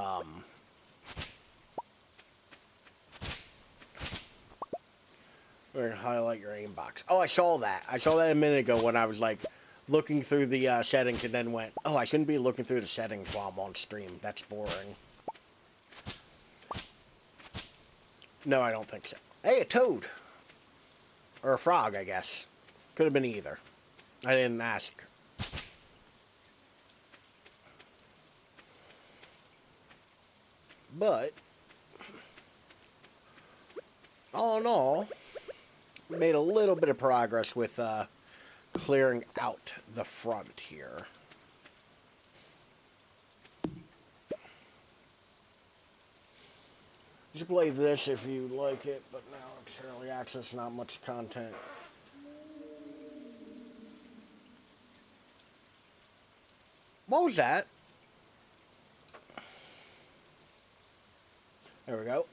we're gonna highlight your aim box. Oh, I saw that. I saw that a minute ago when I was, like, looking through the settings and then went, oh, I shouldn't be looking through the settings while I'm on stream. That's boring. No, I don't think so. Hey, a toad. Or a frog, I guess. Could have been either. I didn't ask. But, all in all, made a little bit of progress with clearing out the front here. You should play this if you like it, but now it's early access, not much content. What was that? There we go.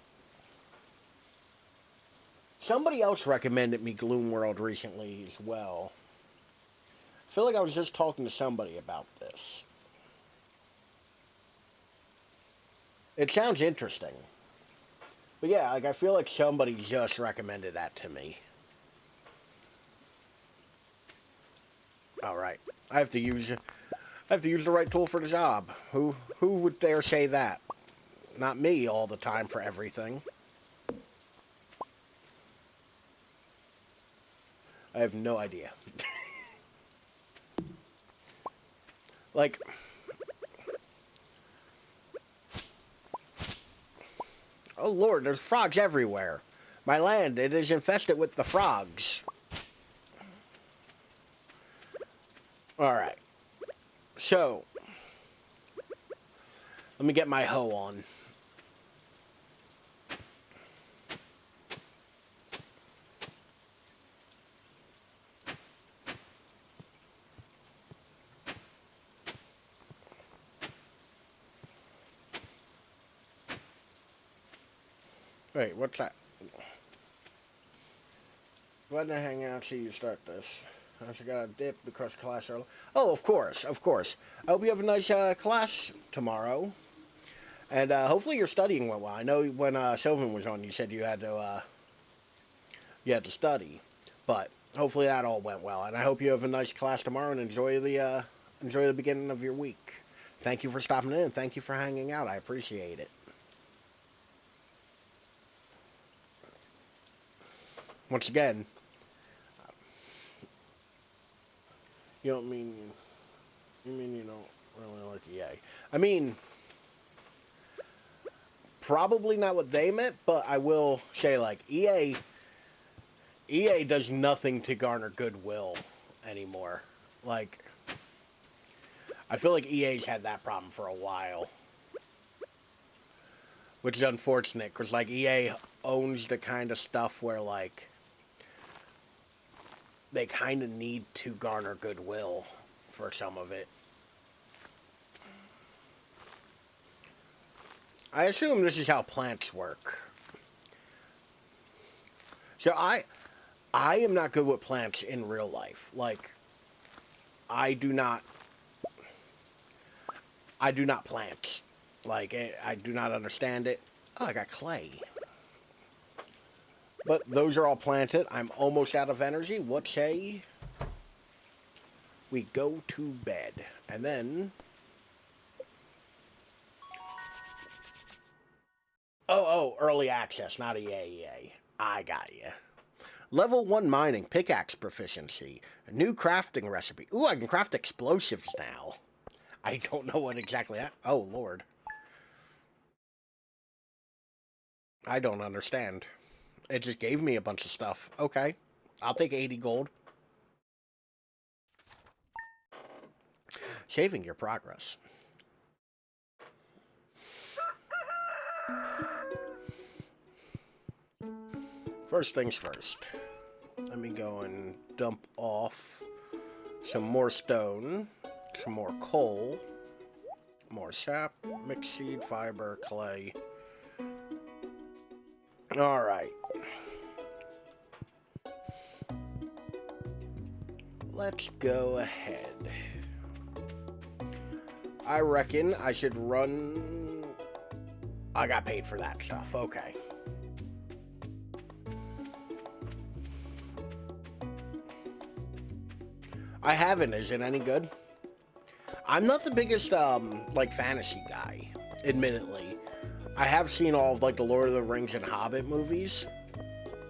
Somebody else recommended me Gloom World recently as well. I feel like I was just talking to somebody about this. It sounds interesting. But yeah, like I feel like somebody just recommended that to me. All right. I have to use the right tool for the job. Who would dare say that? Not me all the time for everything. I have no idea. Like, oh Lord, there's frogs everywhere. My land, it is infested with the frogs. Alright. So, let me get my hoe on. Wait, what's that? Glad to hang out, see you start this. I also got a dip because class early. Oh, of course, of course. I hope you have a nice class tomorrow. And hopefully your studying went well. I know when Sylvan was on, you said you had to study. But hopefully that all went well. And I hope you have a nice class tomorrow and enjoy the beginning of your week. Thank you for stopping in. Thank you for hanging out. I appreciate it. Once again, you don't mean you don't really like EA. I mean, probably not what they meant, but I will say, like, EA does nothing to garner goodwill anymore. Like, I feel like EA's had that problem for a while. Which is unfortunate, because, like, EA owns the kind of stuff where, like, they kind of need to garner goodwill for some of it. I assume this is how plants work. So I am not good with plants in real life. Like, I do not plant. Like, I do not understand it. Oh, I got clay. But those are all planted. I'm almost out of energy. What say we go to bed? And then... Oh, early access, not EA. I got you. Level 1 mining, pickaxe proficiency. A new crafting recipe. Ooh, I can craft explosives now. I don't know what exactly that... Oh, Lord. I don't understand. It just gave me a bunch of stuff. Okay. I'll take 80 gold. Saving your progress. First things first. Let me go and dump off some more stone, some more coal, more sap, mixed seed, fiber, clay. Alright. Let's go ahead. I reckon I should run... I got paid for that stuff, okay. I haven't. Is it any good? I'm not the biggest, like, fantasy guy, admittedly. I have seen all of, like, the Lord of the Rings and Hobbit movies,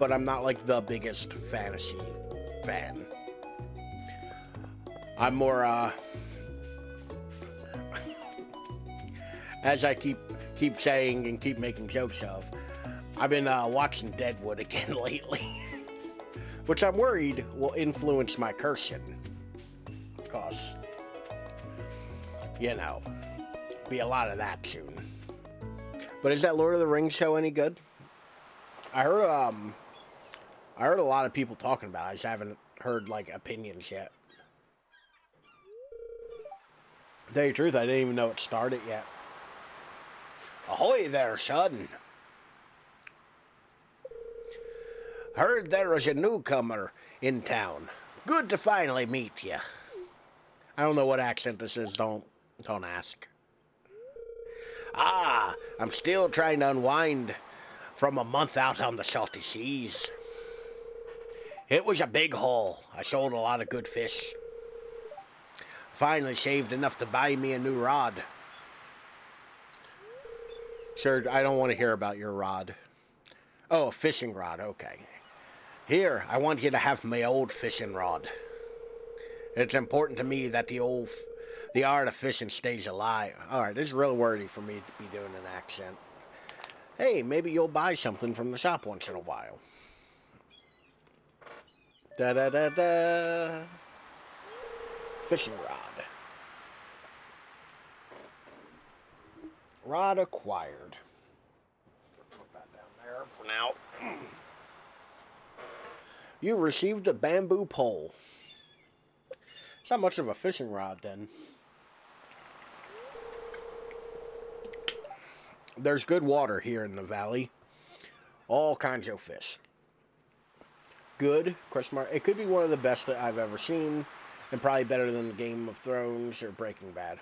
but I'm not, like, the biggest fantasy fan. I'm more, as I keep saying and keep making jokes of, I've been, watching Deadwood again lately, which I'm worried will influence my cursing. Because, you know, be a lot of that soon. But is that Lord of the Rings show any good? I heard a lot of people talking about it. I just haven't heard, like, opinions yet. To tell you the truth, I didn't even know it started yet. Ahoy there, son. Heard there was a newcomer in town. Good to finally meet you. I don't know what accent this is, don't ask. Ah, I'm still trying to unwind from a month out on the salty seas. It was a big haul. I sold a lot of good fish. Finally saved enough to buy me a new rod. Sir, I don't want to hear about your rod. Oh, a fishing rod, okay. Here, I want you to have my old fishing rod. It's important to me that the art of fishing stays alive. Alright, this is real wordy for me to be doing an accent. Hey, maybe you'll buy something from the shop once in a while. Da-da-da-da. Fishing rod. Rod acquired. Put that down there for now. You received a bamboo pole. It's not much of a fishing rod, then. There's good water here in the valley. All kinds of fish. Good, question mark. It could be one of the best that I've ever seen, and probably better than Game of Thrones or Breaking Bad.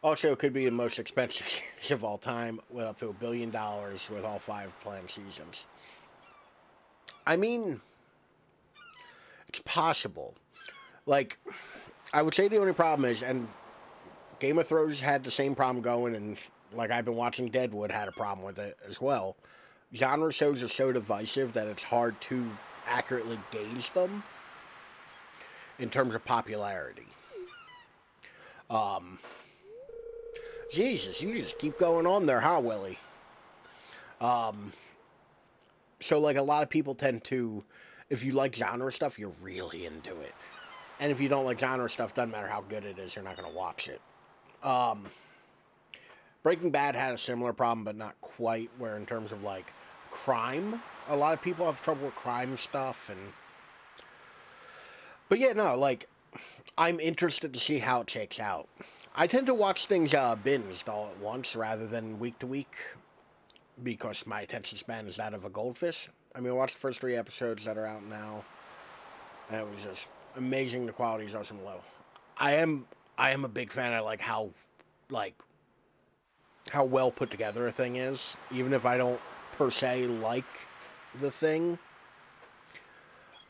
Also, it could be the most expensive series of all time, with up to $1 billion with all 5 planned seasons. I mean, it's possible. Like, I would say the only problem is, and Game of Thrones had the same problem going, and like I've been watching Deadwood had a problem with it as well. Genre shows are so divisive that it's hard to accurately gauge them in terms of popularity. Jesus, you just keep going on there, huh, Willie? So, like, a lot of people tend to, if you like genre stuff, you're really into it. And if you don't like genre stuff, doesn't matter how good it is, you're not going to watch it. Breaking Bad had a similar problem, but not quite, where in terms of, like, crime, a lot of people have trouble with crime stuff, and... But yeah, no, like, I'm interested to see how it shakes out. I tend to watch things binged all at once rather than week to week because my attention span is that of a goldfish. I mean, I watched the first 3 episodes that are out now, and it was just amazing. The quality is awesome low. I am a big fan of like how well put together a thing is, even if I don't per se like the thing.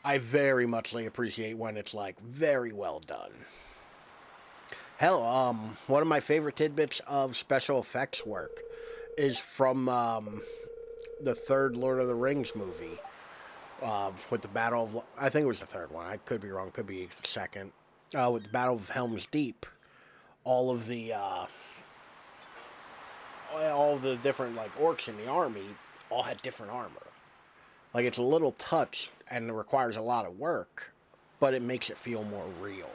I very muchly appreciate when it's like very well done. Hell, one of my favorite tidbits of special effects work is from the third Lord of the Rings movie, with the Battle of... I think it was the third one. I could be wrong. Could be the second. With the Battle of Helm's Deep, all of the different like orcs in the army all had different armor. Like, it's a little touch and it requires a lot of work, but it makes it feel more real.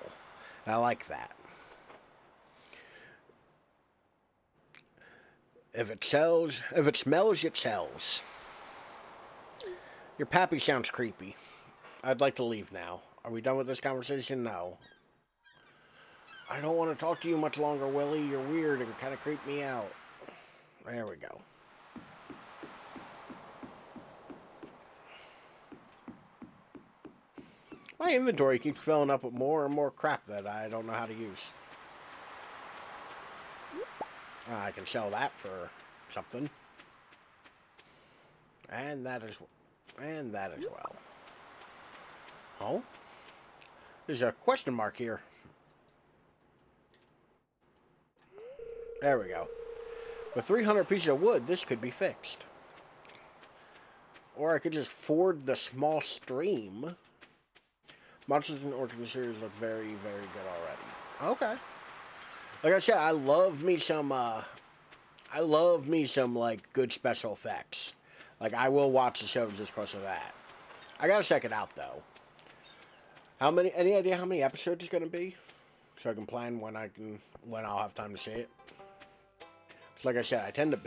And I like that. If it smells, it sells. Your pappy sounds creepy. I'd like to leave now. Are we done with this conversation? No. I don't want to talk to you much longer, Willie. You're weird and kind of creep me out. There we go. My inventory keeps filling up with more and more crap that I don't know how to use. I can sell that for something. And that as well. Oh? There's a question mark here. There we go. With 300 pieces of wood, this could be fixed. Or I could just ford the small stream. Monsters and Orcs in the series look very, very good already. Okay. Like I said, I love me some, like, good special effects. Like, I will watch the show just because of that. I gotta check it out, though. Any idea how many episodes it's gonna be? So I can plan when I'll have time to see it. Because like I said, I tend to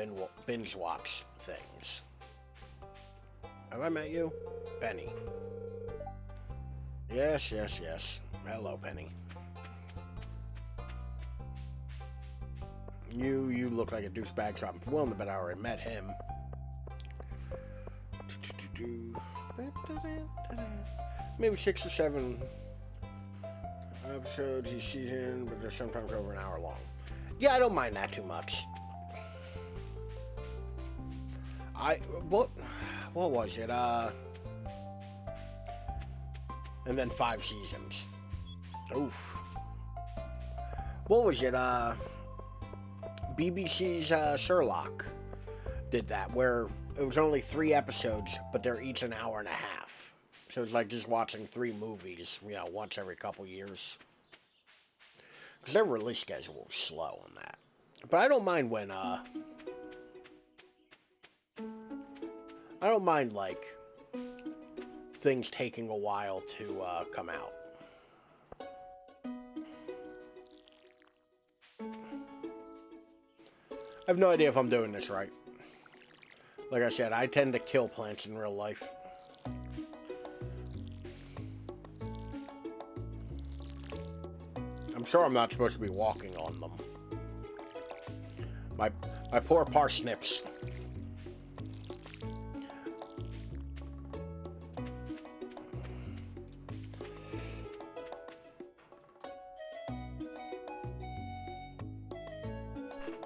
binge watch things. Have I met you? Penny. Yes, yes, yes. Hello, Penny. You look like a douchebag, so I'm willing to bet I already met him. Maybe 6 or 7 episodes each season, but they're sometimes over an hour long. Yeah, I don't mind that too much. What was it? And then 5 seasons. Oof. What was it? BBC's Sherlock did that, where it was only 3 episodes, but they're each an hour and a half. So it's like just watching 3 movies, once every couple years. Because their release schedule was slow on that. But I don't mind when, I don't mind, like, things taking a while to come out. I have no idea if I'm doing this right. Like I said, I tend to kill plants in real life. I'm sure I'm not supposed to be walking on them. My poor parsnips.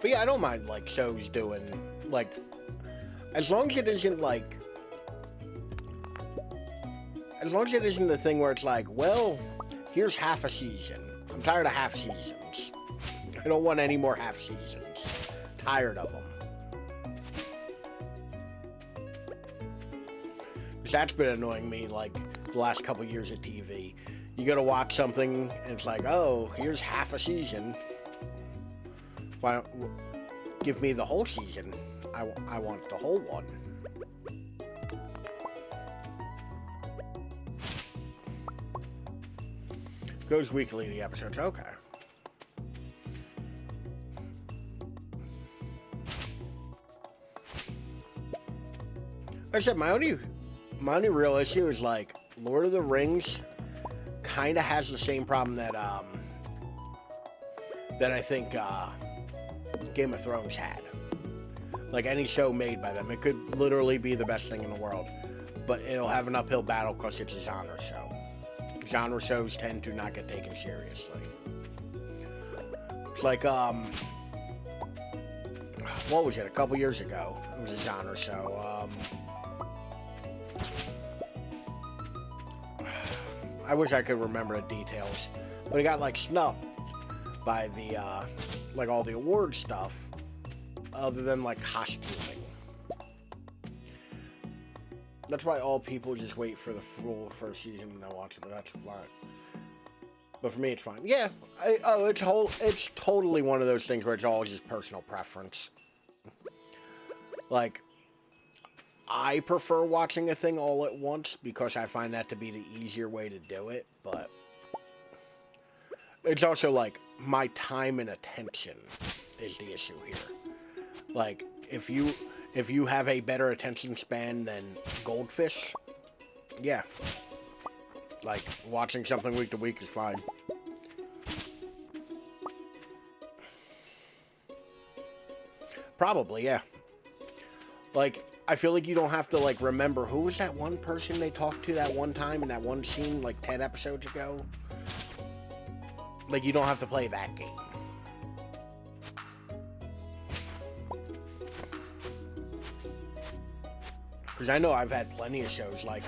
But yeah, I don't mind, like, shows doing, like, as long as it isn't, like, as long as it isn't the thing where it's like, well, here's half a season. I'm tired of half seasons. I don't want any more half seasons. Tired of them. Because that's been annoying me, like, the last couple years of TV. You go to watch something, and it's like, oh, here's half a season. Why don't give me the whole season? I want the whole one. Goes weekly, the episodes. Okay. Like I said, my only real issue is like Lord of the Rings kind of has the same problem that I think Game of Thrones had. Like any show made by them, it could literally be the best thing in the world, but it'll have an uphill battle because it's a genre show. Genre shows tend to not get taken seriously. It's like what was it? A couple years ago, it was a genre show. I wish I could remember the details, but it got like snubbed by the like all the award stuff, other than like costuming. That's why all people just wait for the full first season and they'll watch it, but that's fine. But for me, it's fine. Yeah, it's totally one of those things where it's all just personal preference. Like, I prefer watching a thing all at once because I find that to be the easier way to do it, but it's also like my time and attention is the issue here. Like, if you have a better attention span than Goldfish, yeah. Like, watching something week to week is fine. Probably, yeah. Like, I feel like you don't have to, like, remember who was that one person they talked to that one time in that one scene, like, 10 episodes ago. Like, you don't have to play that game. Because I know I've had plenty of shows, like,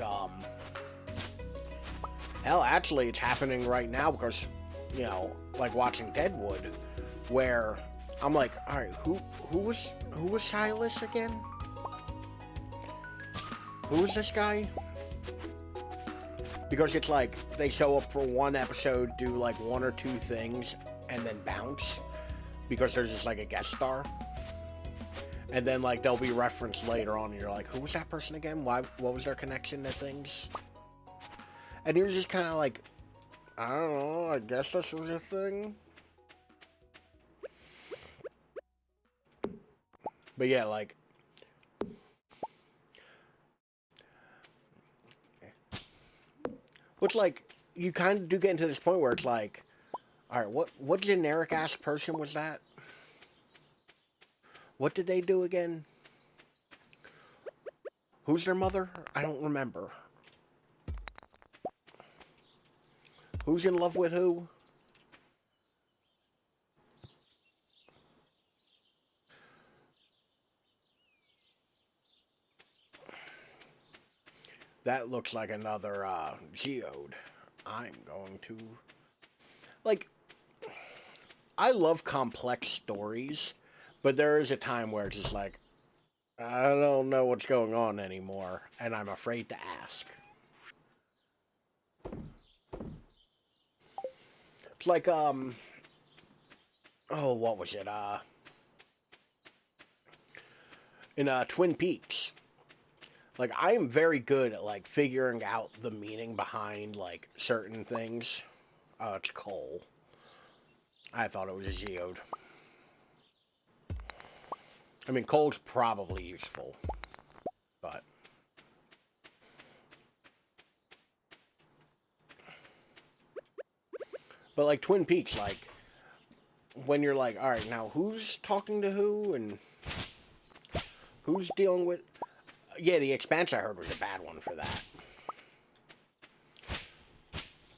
hell, actually, it's happening right now because, you know, like watching Deadwood, where I'm like, all right, who was Silas again? Who is this guy? Because it's like they show up for one episode, do like one or two things, and then bounce because there's just like a guest star. And then like they'll be referenced later on, and you're like, who was that person again? What was their connection to things? And you're just kind of like, I don't know, I guess this was a thing. But yeah, like, which like, you kind of do get into this point where it's like, all right, what generic ass person was that? What did they do again? Who's their mother? I don't remember. Who's in love with who? That looks like another geode. I'm going to... Like, I love complex stories, but there is a time where it's just like, I don't know what's going on anymore, and I'm afraid to ask. It's like, oh, what was it? In Twin Peaks. Like, I am very good at, like, figuring out the meaning behind, like, certain things. Oh, it's coal. I thought it was a geode. I mean, coal's probably useful. But... But, like, Twin Peaks, like, when you're like, alright, now who's talking to who, and who's dealing with... Yeah, The Expanse, I heard, was a bad one for that.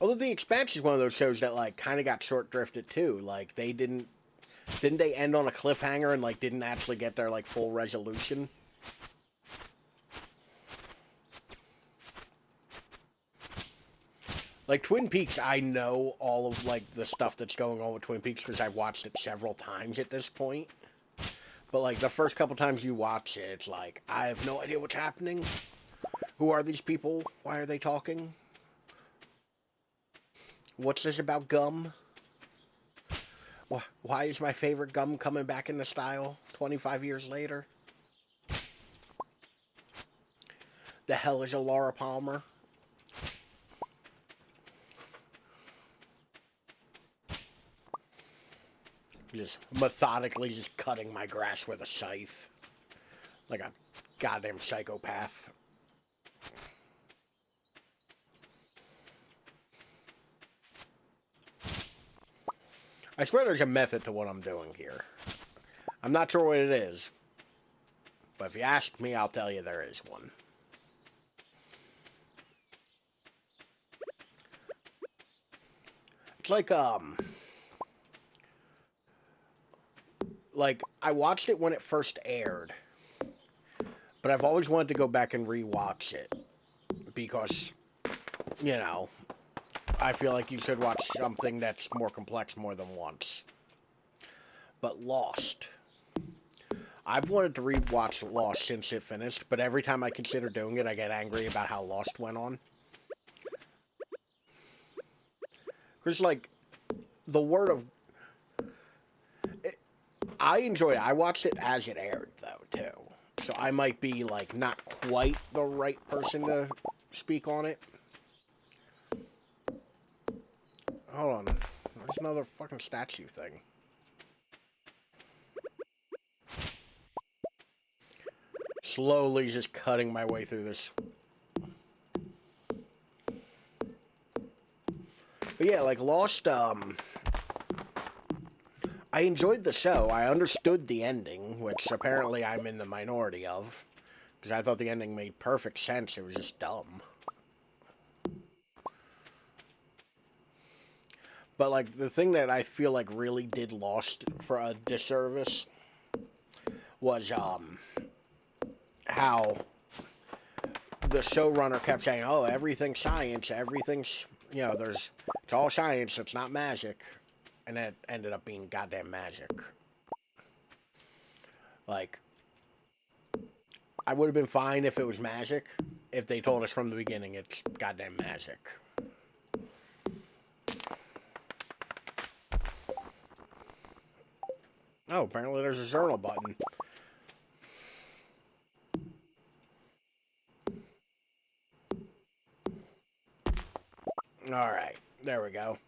Although The Expanse is one of those shows that, like, kind of got short-drifted, too. Like, they didn't they end on a cliffhanger and, like, didn't actually get their, like, full resolution? Like, Twin Peaks, I know all of, like, the stuff that's going on with Twin Peaks because I've watched it several times at this point. But, like, the first couple times you watch it, it's like, I have no idea what's happening. Who are these people? Why are they talking? What's this about gum? Why is my favorite gum coming back into style 25 years later? The hell is a Laura Palmer? Just methodically just cutting my grass with a scythe. Like a goddamn psychopath. I swear there's a method to what I'm doing here. I'm not sure what it is. But if you ask me, I'll tell you there is one. It's like I watched it when it first aired, but I've always wanted to go back and rewatch it because, you know, I feel like you should watch something that's more complex more than once. But Lost. I've wanted to rewatch Lost since it finished, but every time I consider doing it, I get angry about how Lost went on. Because, like, the word of... I enjoyed it. I watched it as it aired, though, too. So I might be, like, not quite the right person to speak on it. Hold on. There's another fucking statue thing. Slowly just cutting my way through this. But yeah, like Lost, I enjoyed the show. I understood the ending, which apparently I'm in the minority of. Because I thought the ending made perfect sense. It was just dumb. But, like, the thing that I feel like really did Lost for a disservice was, how the showrunner kept saying, oh, everything's science, everything's, you know, it's all science, it's not magic. And it ended up being goddamn magic. Like, I would have been fine if it was magic, if they told us from the beginning it's goddamn magic. Oh, apparently there's a journal button. Alright, there we go.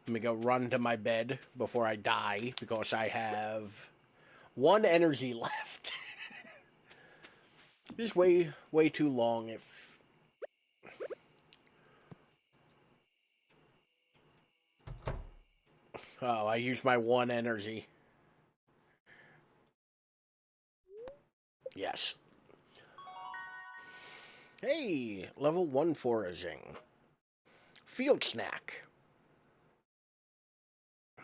Let me go run to my bed before I die, because I have 1 energy left. Just way too long if... Oh, I used my 1 energy. Yes. Hey, level 1 foraging. Field snack.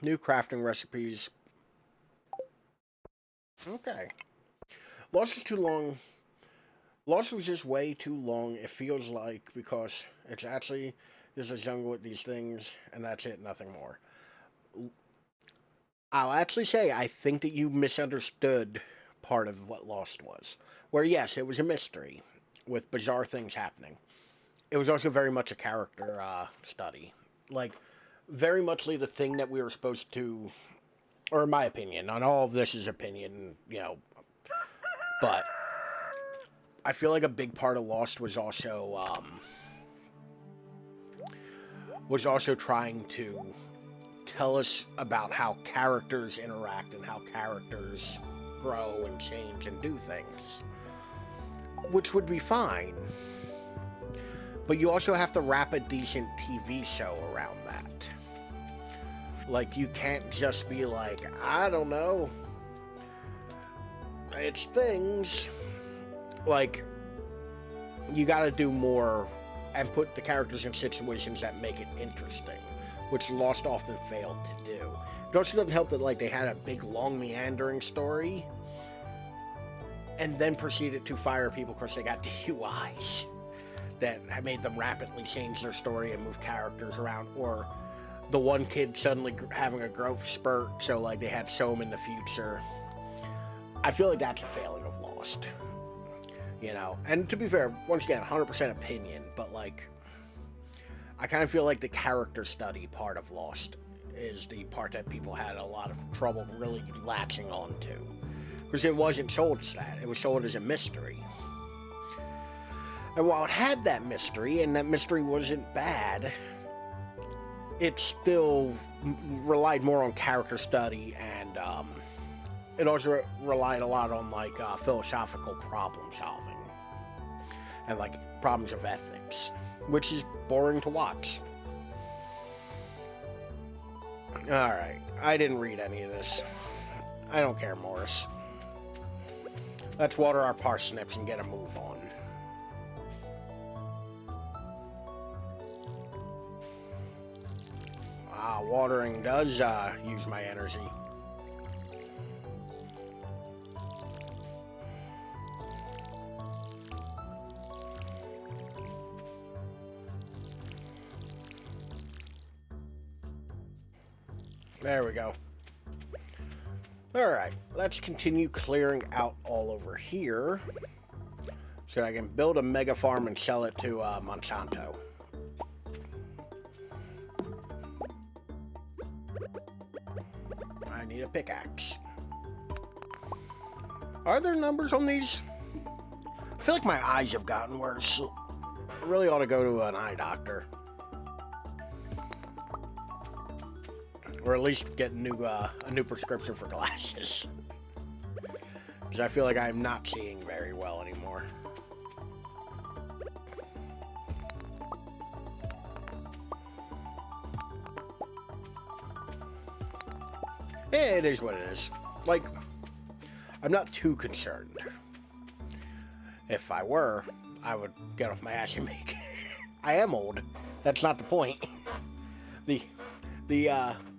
New crafting recipes. Okay. Lost is too long. Lost was just way too long, it feels like, because it's actually there's a jungle with these things, and that's it, nothing more. I'll actually say I think that you misunderstood part of what Lost was. Where, yes, it was a mystery with bizarre things happening. It was also very much a character study. Like, very muchly the thing that we were supposed to, or in my opinion, on all of this is opinion, you know, but I feel like a big part of Lost was also trying to tell us about how characters interact and how characters grow and change and do things, which would be fine. But you also have to wrap a decent TV show around that. Like, you can't just be like, I don't know, it's things. Like, you gotta do more and put the characters in situations that make it interesting, which Lost often failed to do. It also doesn't help that, like, they had a big, long, meandering story and then proceeded to fire people because they got DUIs that made them rapidly change their story and move characters around, or the one kid suddenly having a growth spurt, so, like, they had to show him in the future. I feel like that's a failing of Lost. You know, and to be fair, once again, 100% opinion, but, like, I kind of feel like the character study part of Lost is the part that people had a lot of trouble really latching on to. Because it wasn't sold as that. It was sold as a mystery. And while it had that mystery, and that mystery wasn't bad, it still relied more on character study, and it also relied a lot on like philosophical problem solving and like problems of ethics, which is boring to watch. Alright, I didn't read any of this. I don't care, Morris. Let's water our parsnips and get a move on. Watering does use my energy. There we go. Alright, let's continue clearing out all over here so I can build a mega farm and sell it to Monsanto. I need a pickaxe. Are there numbers on these? I feel like my eyes have gotten worse. I really ought to go to an eye doctor. Or at least get a new prescription for glasses. Because I feel like I'm not seeing very well anymore. It is what it is. Like, I'm not too concerned. If I were, I would get off my ass and make. I am old. That's not the point. The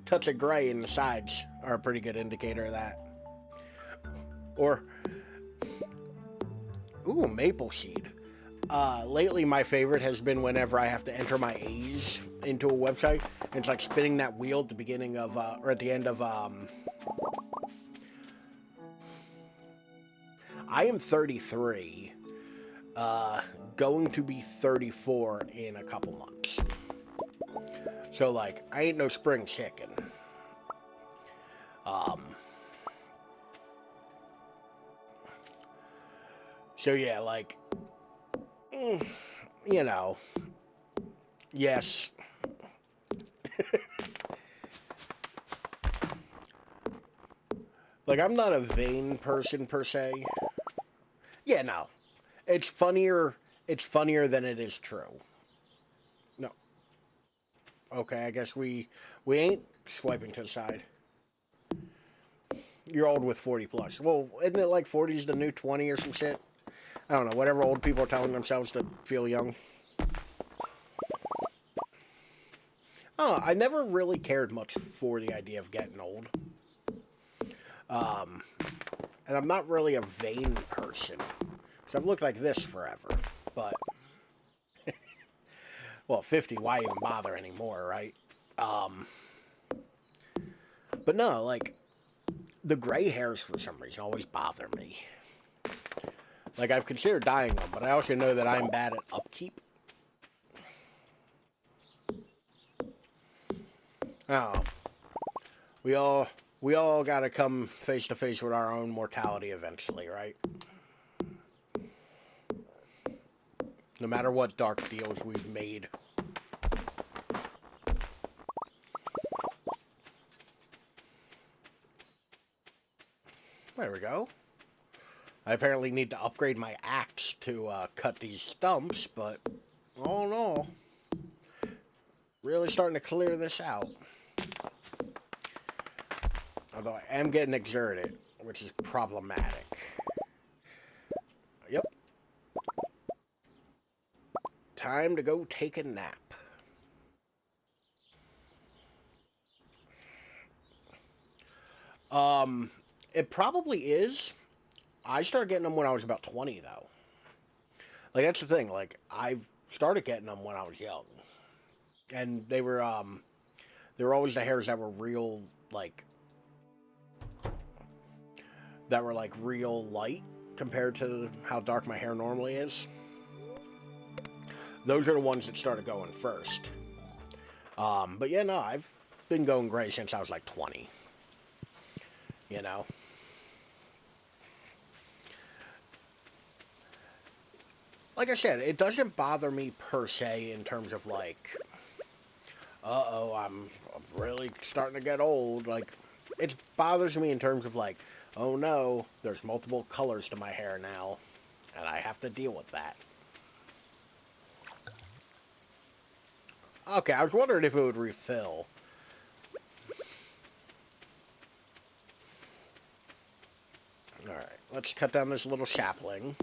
touch of gray in the sides are a pretty good indicator of that. Or, ooh, maple seed. Lately, my favorite has been whenever I have to enter my A's into a website. And it's like spinning that wheel at the beginning of, or at the end of, I am 33, going to be 34 in a couple months. So, like, I ain't no spring chicken. So, yeah, like, you know, yes. Like, I'm not a vain person, per se. Yeah, no. It's funnier than it is true. No. Okay, I guess we ain't swiping to the side. You're old with 40 plus. Well, isn't it like 40 is the new 20 or some shit? I don't know, whatever old people are telling themselves to feel young. Oh, I never really cared much for the idea of getting old. And I'm not really a vain person. So I've looked like this forever. But, well, 50, why even bother anymore, right? But no, like, the gray hairs for some reason always bother me. Like, I've considered dyeing them, but I also know that I'm bad at upkeep. Oh. We all gotta come face to face with our own mortality eventually, right? No matter what dark deals we've made. There we go. I apparently need to upgrade my axe to cut these stumps, but oh no. Really starting to clear this out. Although I am getting exerted, which is problematic. Yep. Time to go take a nap. It probably is. I started getting them when I was about 20, though. Like, that's the thing. Like, I've started getting them when I was young. And they were always the hairs that were real, like, real light compared to how dark my hair normally is. Those are the ones that started going first. But yeah, no, I've been going gray since I was like 20. You know? like I said, it doesn't bother me per se in terms of like, uh-oh, I'm really starting to get old. Like, it bothers me in terms of like, oh no, there's multiple colors to my hair now, and I have to deal with that. Okay, I was wondering if it would refill. Alright, let's cut down this little sapling.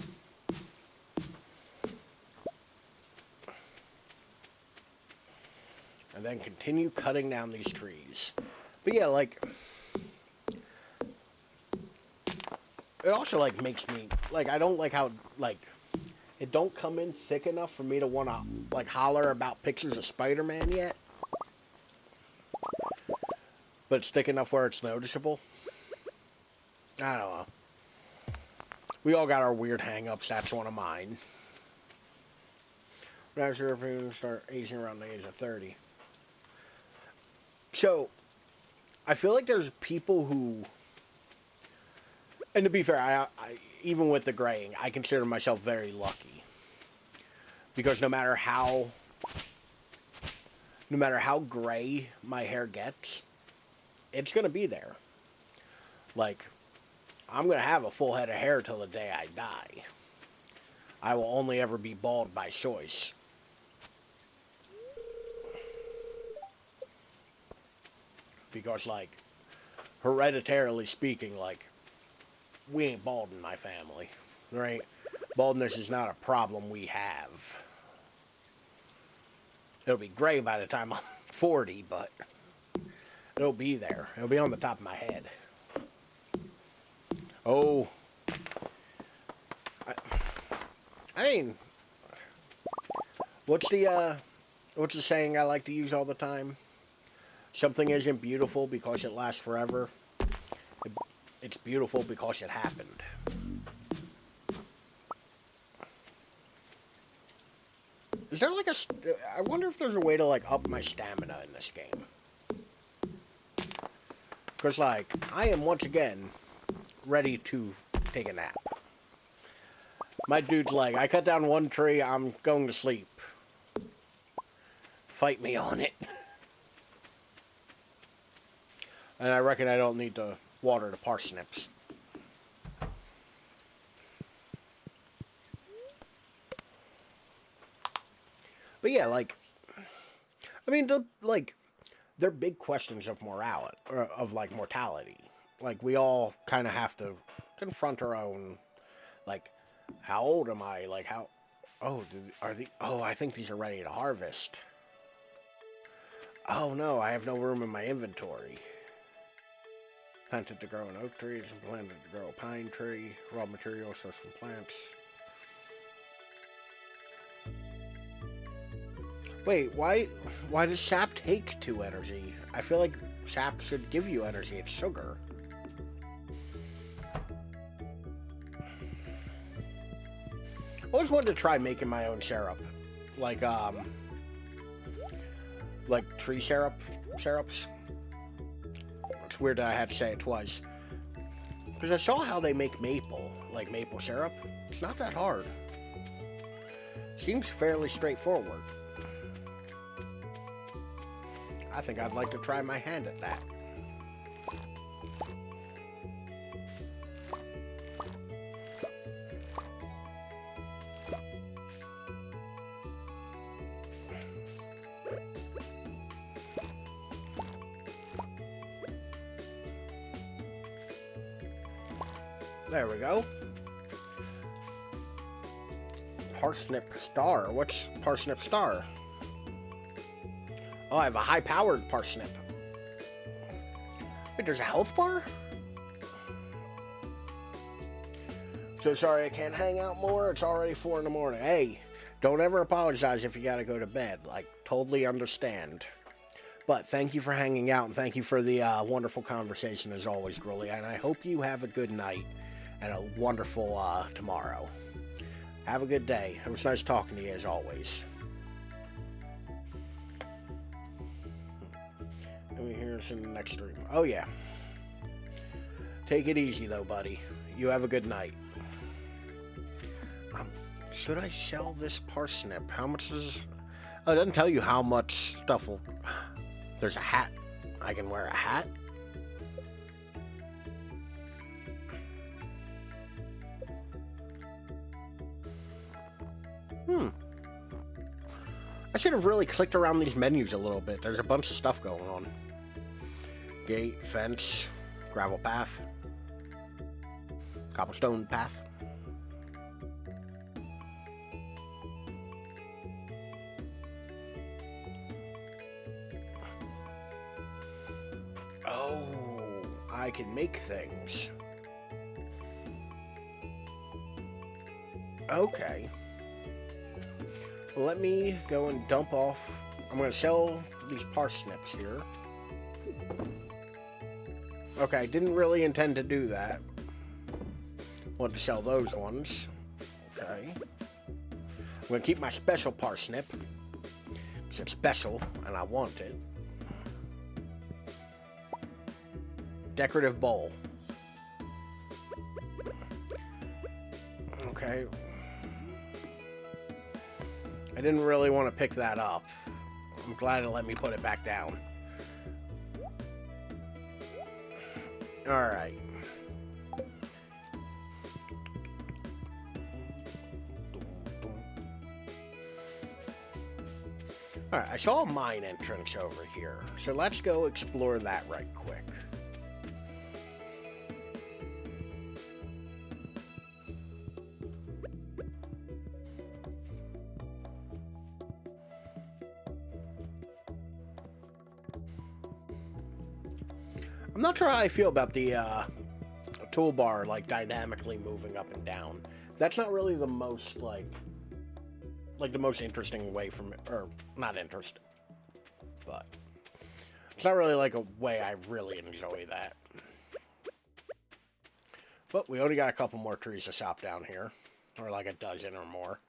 And then continue cutting down these trees. But yeah, like, it also, like, makes me, like, I don't like how, like, it don't come in thick enough for me to want to, like, holler about pictures of Spider-Man yet. But it's thick enough where it's noticeable. I don't know. We all got our weird hang-ups. That's one of mine. I'm not sure if we're going to start aging around the age of 30. So, I feel like there's people who... And to be fair, I even with the graying, I consider myself very lucky. Because no matter how gray my hair gets, it's going to be there. Like, I'm going to have a full head of hair till the day I die. I will only ever be bald by choice. Because, like, hereditarily speaking, like, we ain't bald in my family, right? Baldness is not a problem we have. It'll be gray by the time I'm 40, but it'll be there. It'll be on the top of my head. Oh. I mean, what's the saying I like to use all the time? Something isn't beautiful because it lasts forever. It's beautiful because it happened. Is there like I wonder if there's a way to like up my stamina in this game. Because like, I am once again ready to take a nap. My dude's like, I cut down one tree, I'm going to sleep. Fight me on it. And I reckon I don't need to water the parsnips. But yeah, like, I mean, they're big questions of morality, or of like mortality. Like, we all kind of have to confront our own, like, how old am I? Like, how, oh, I think these are ready to harvest. Oh no, I have no room in my inventory. Planted to grow an oak tree, and planted to grow a pine tree. Raw material sourced from plants. Wait, why does sap take 2 energy? I feel like sap should give you energy. It's sugar. I always wanted to try making my own syrup. Like tree syrups. It's weird that I had to say it twice. Because I saw how they make maple syrup. It's not that hard. Seems fairly straightforward. I think I'd like to try my hand at that. There we go. Parsnip Star. What's Parsnip Star? Oh, I have a high-powered parsnip. Wait, there's a health bar? So sorry I can't hang out more. It's already 4 in the morning. Hey, don't ever apologize if you gotta go to bed. Like, totally understand. But thank you for hanging out, and thank you for the wonderful conversation as always, Grilly. And I hope you have a good night and a wonderful tomorrow. Have a good day. It was nice talking to you as always. Let me hear us in the next stream. Oh yeah. Take it easy though, buddy. You have a good night. I'm Should I sell this parsnip? How much is... Oh, it doesn't tell you how much stuff will... There's a hat. I can wear a hat? I should have really clicked around these menus a little bit. There's a bunch of stuff going on. Gate, fence, gravel path, cobblestone path. Oh, I can make things. Okay. Let me go and dump off. I'm going to sell these parsnips here. Okay, I didn't really intend to do that. Wanted to sell those ones. Okay. I'm going to keep my special parsnip. Because it's special, and I want it. Decorative bowl. Okay. I didn't really want to pick that up. I'm glad it let me put it back down. Alright. Alright, I saw a mine entrance over here. So let's go explore that right quick. I'm not sure how I feel about the toolbar, like, dynamically moving up and down. That's not really the most, like the most interesting way from it, or not interesting, but it's not really, like, a way I really enjoy that. But we only got a couple more trees to chop down here, or like a dozen or more.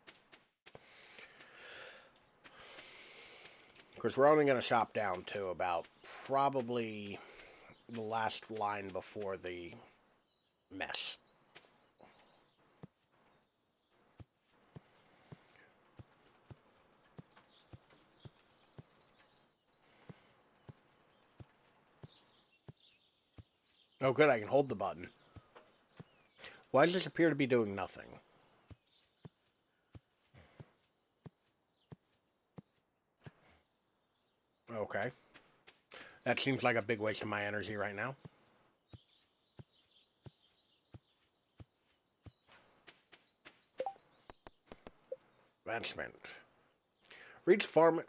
Of course, we're only going to chop down to about probably the last line before the mess. Oh good, I can hold the button. Why does this appear to be doing nothing? Okay. That seems like a big waste of my energy right now. Advancement. Reach farm.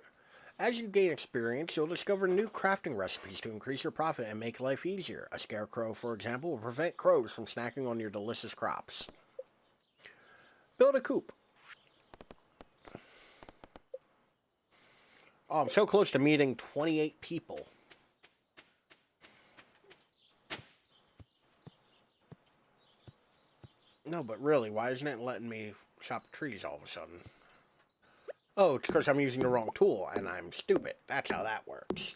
As you gain experience, you'll discover new crafting recipes to increase your profit and make life easier. A scarecrow, for example, will prevent crows from snacking on your delicious crops. Build a coop. Oh, I'm so close to meeting 28 people. No, but really, why isn't it letting me chop trees all of a sudden? Oh, it's because I'm using the wrong tool, and I'm stupid. That's how that works.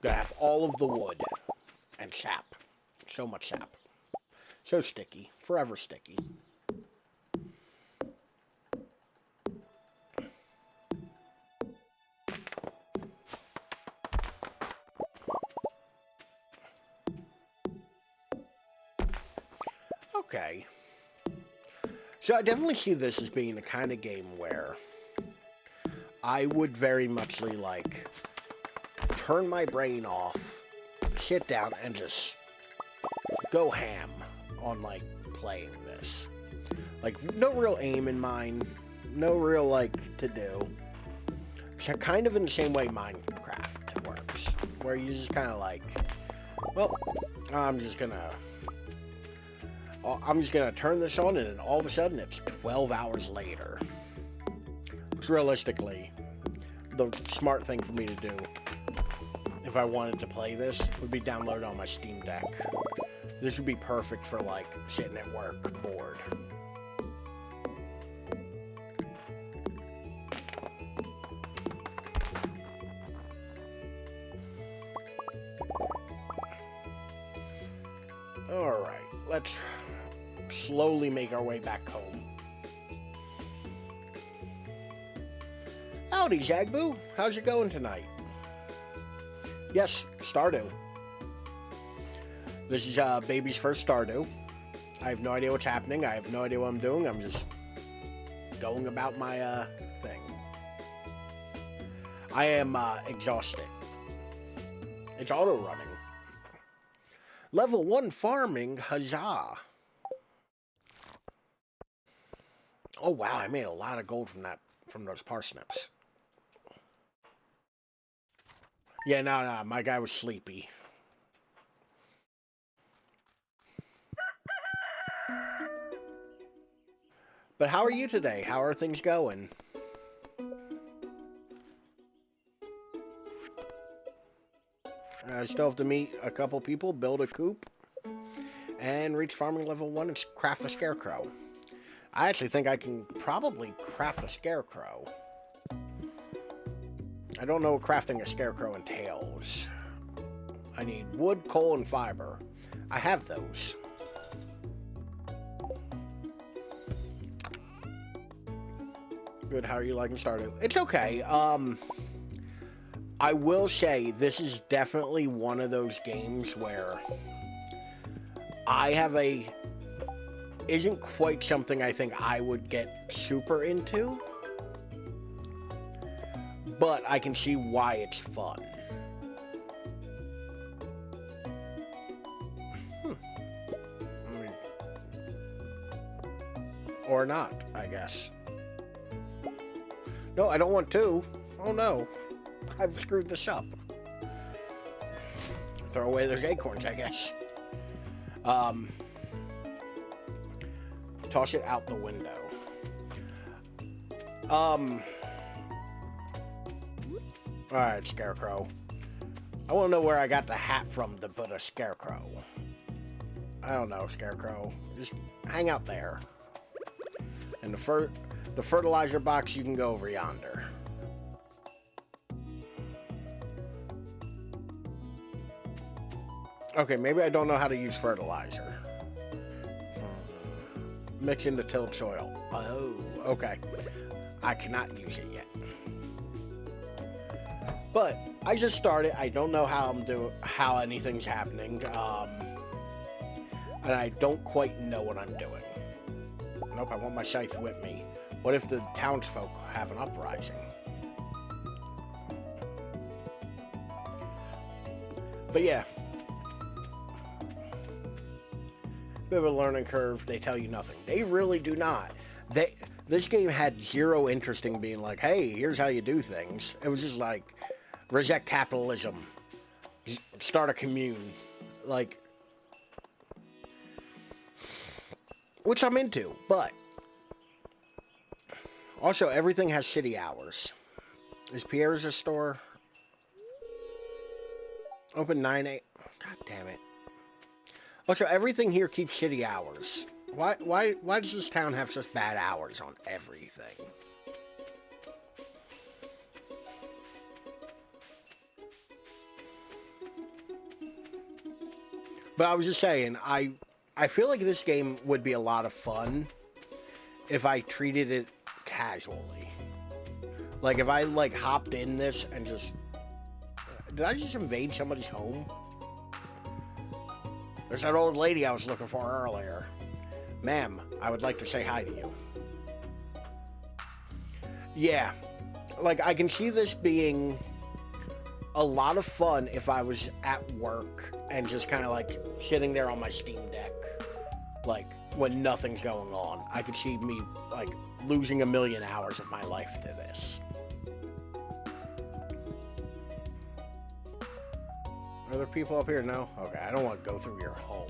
Gotta have all of the wood. And sap. So much sap. So sticky. Forever sticky. Okay. So I definitely see this as being the kind of game where I would very muchly, like, turn my brain off, sit down, and just go ham on, like, playing this. Like, no real aim in mind, no real, like, to do. So kind of in the same way Minecraft works, where you just kind of like, well, I'm just gonna turn this on, and then all of a sudden it's 12 hours later. Which realistically, the smart thing for me to do, if I wanted to play this, would be download it on my Steam Deck. This would be perfect for, like, sitting at work, bored. slowly make our way back home. Howdy, Zagboo. How's it going tonight? Yes, Stardew. This is baby's first Stardew. I have no idea what's happening. I have no idea what I'm doing. I'm just going about my thing. I am exhausted. It's auto running. Level 1 farming, huzzah. Oh wow, I made a lot of gold from those parsnips. Yeah, no, my guy was sleepy. But how are you today? How are things going? I still have to meet a couple people, build a coop, and reach farming level 1 and craft a scarecrow. I actually think I can probably craft a scarecrow. I don't know what crafting a scarecrow entails. I need wood, coal, and fiber. I have those. Good, how are you liking Stardew? It's okay. I will say this is definitely one of those games where isn't quite something I think I would get super into, but I can see why it's fun. Or not, I guess. No, I don't want to. Oh no. I've screwed this up. Throw away those acorns, I guess. Toss it out the window. Alright, Scarecrow. I want to know where I got the hat from to put a Scarecrow. I don't know, Scarecrow. Just hang out there. And the fertilizer box, you can go over yonder. Okay, maybe I don't know how to use fertilizer. Mix into tilled soil. Oh, okay. I cannot use it yet. But I just started. I don't know how anything's happening. And I don't quite know what I'm doing. Nope, I want my scythe with me. What if the townsfolk have an uprising? But yeah. Bit of a learning curve. They tell you nothing. They really do not. This game had zero interest in being like, hey, here's how you do things. It was just like, reject capitalism. Start a commune. Like, which I'm into, but also everything has shitty hours. Is Pierre's a store? Open 9-8. God damn it. Also, everything here keeps shitty hours. Why does this town have such bad hours on everything? But I was just saying, I feel like this game would be a lot of fun if I treated it casually. Like, if I, like, hopped in this and just... Did I just invade somebody's home? There's that old lady I was looking for earlier. Ma'am, I would like to say hi to you. Yeah. Like, I can see this being a lot of fun if I was at work and just kind of, like, sitting there on my Steam Deck. Like, when nothing's going on. I could see me, like, losing 1,000,000 hours of my life to this. Are there people up here? No? Okay, I don't want to go through your home.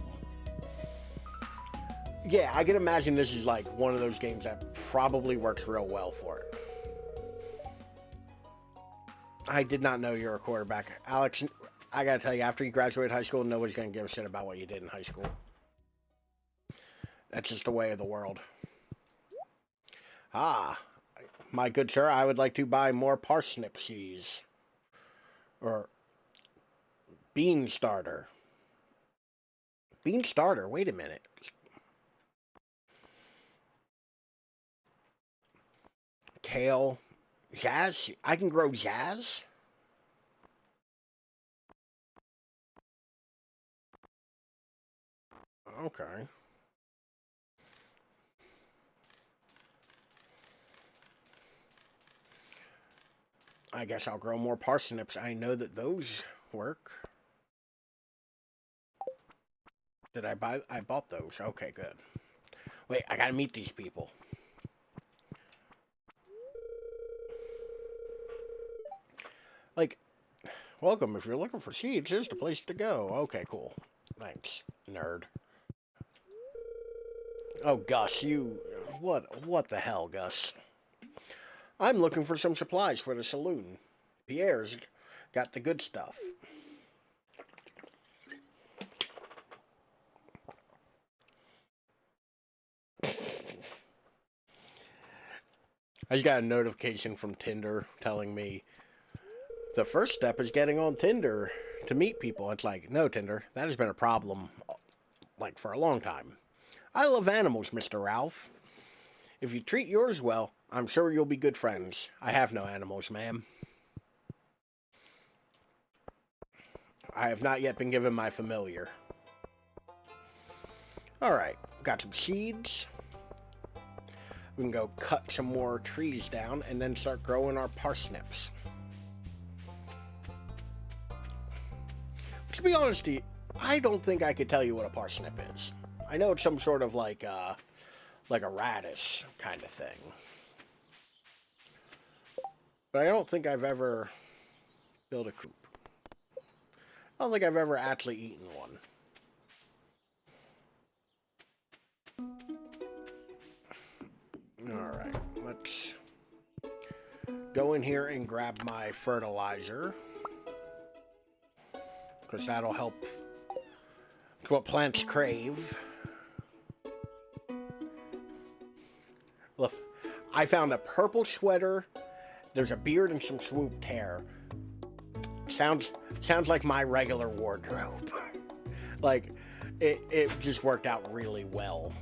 Yeah, I can imagine this is like one of those games that probably works real well for it. I did not know you were a quarterback. Alex, I gotta tell you, after you graduate high school, nobody's gonna give a shit about what you did in high school. That's just the way of the world. Ah, my good sir, I would like to buy more parsnip seeds. Or... Bean starter. Bean starter, wait a minute. kale, Zaz. I can grow Zaz. Okay. I guess I'll grow more parsnips. I know that those work. Did I buy? I bought those. Okay, good. Wait, I gotta meet these people. Like, welcome. If you're looking for seeds, here's the place to go. Okay, cool. Thanks, nerd. Oh, Gus, you... What the hell, Gus? I'm looking for some supplies for the saloon. Pierre's got the good stuff. I just got a notification from Tinder telling me the first step is getting on Tinder to meet people. It's like, no, Tinder, that has been a problem, like, for a long time. I love animals, Mr. Ralph. If you treat yours well, I'm sure you'll be good friends. I have no animals, ma'am. I have not yet been given my familiar. Alright, got some seeds. We can go cut some more trees down and then start growing our parsnips. To be honest, I don't think I could tell you what a parsnip is. I know it's some sort of like a radish kind of thing. But I don't think I've ever built a coop. I don't think I've ever actually eaten one. Alright, let's go in here and grab my fertilizer. Because that'll help. It's what plants crave. Look, I found a purple sweater. There's a beard and some swooped hair. Sounds like my regular wardrobe. Like, it just worked out really well.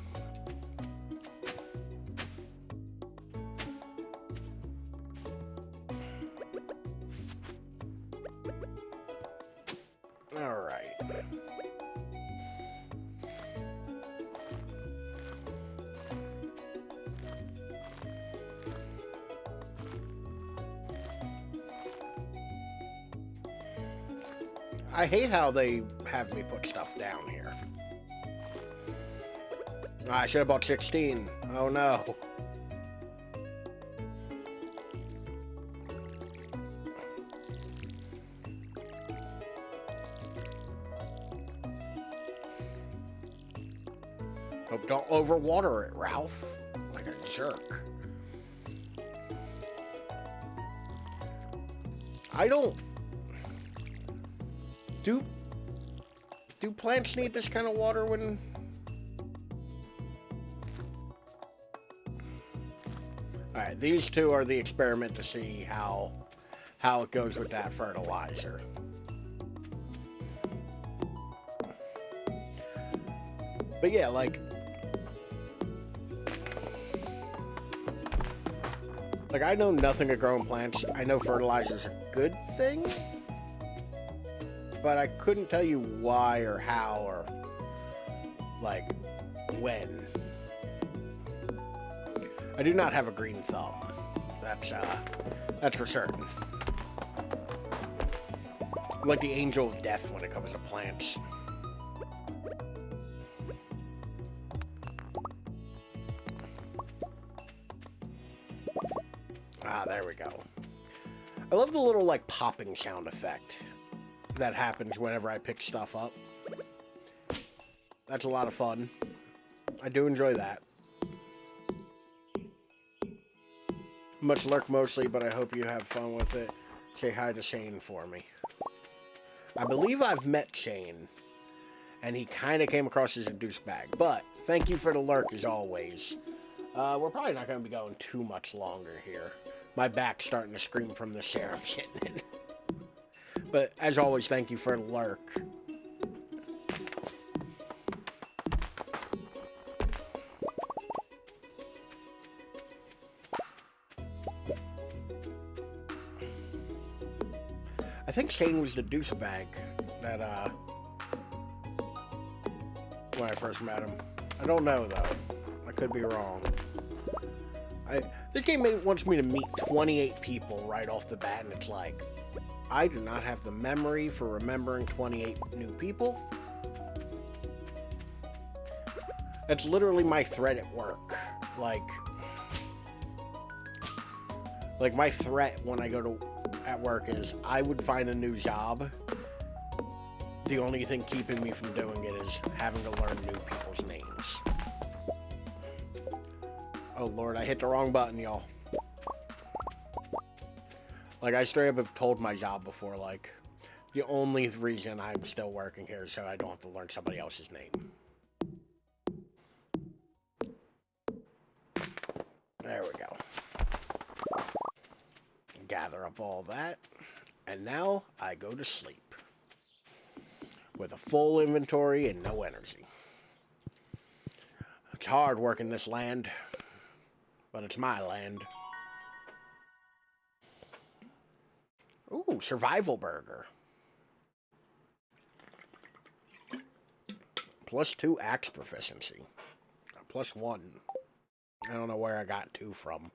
Alright. I hate how they have me put stuff down here. I should have bought 16. Oh no. Hope don't overwater it, Ralph. Like a jerk. I don't... Do plants need this kind of water when... Alright, these two are the experiment to see how it goes with that fertilizer. But yeah, like I know nothing of growing plants. I know fertilizer's a good thing, but I couldn't tell you why or how or like when. I do not have a green thumb. That's for certain. I'm like the angel of death when it comes to plants. Ah, there we go. I love the little, like, popping sound effect that happens whenever I pick stuff up. That's a lot of fun. I do enjoy that. Much lurk mostly, but I hope you have fun with it. Say hi to Shane for me. I believe I've met Shane, and he kind of came across as a douchebag, but thank you for the lurk as always. We're probably not going to be going too much longer here. My back's starting to scream from the chair I'm sitting in. But, as always, thank you for the lurk. think Shane was the douchebag that, when I first met him. I don't know, though. I could be wrong. This game wants me to meet 28 people right off the bat, and it's like, I do not have the memory for remembering 28 new people. That's literally my threat at work. Like my threat when I go to at work is I would find a new job. The only thing keeping me from doing it is having to learn new people's names. Oh Lord, I hit the wrong button, y'all. Like, I straight up have told my job before, like, the only reason I'm still working here is so I don't have to learn somebody else's name. There we go. Gather up all that, and now I go to sleep. With a full inventory and no energy. It's hard working this land, but it's my land. Ooh, survival burger. +2 axe proficiency. +1. I don't know where I got 2 from.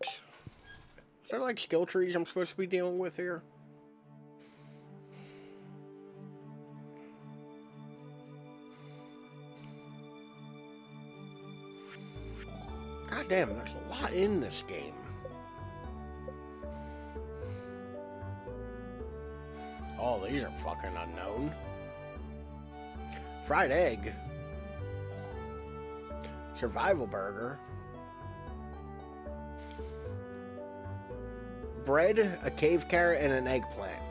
Is there like skill trees I'm supposed to be dealing with here? God damn, there's a lot in this game. Oh, these are fucking unknown. Fried egg. Survival burger. Bread, a cave carrot, and an eggplant.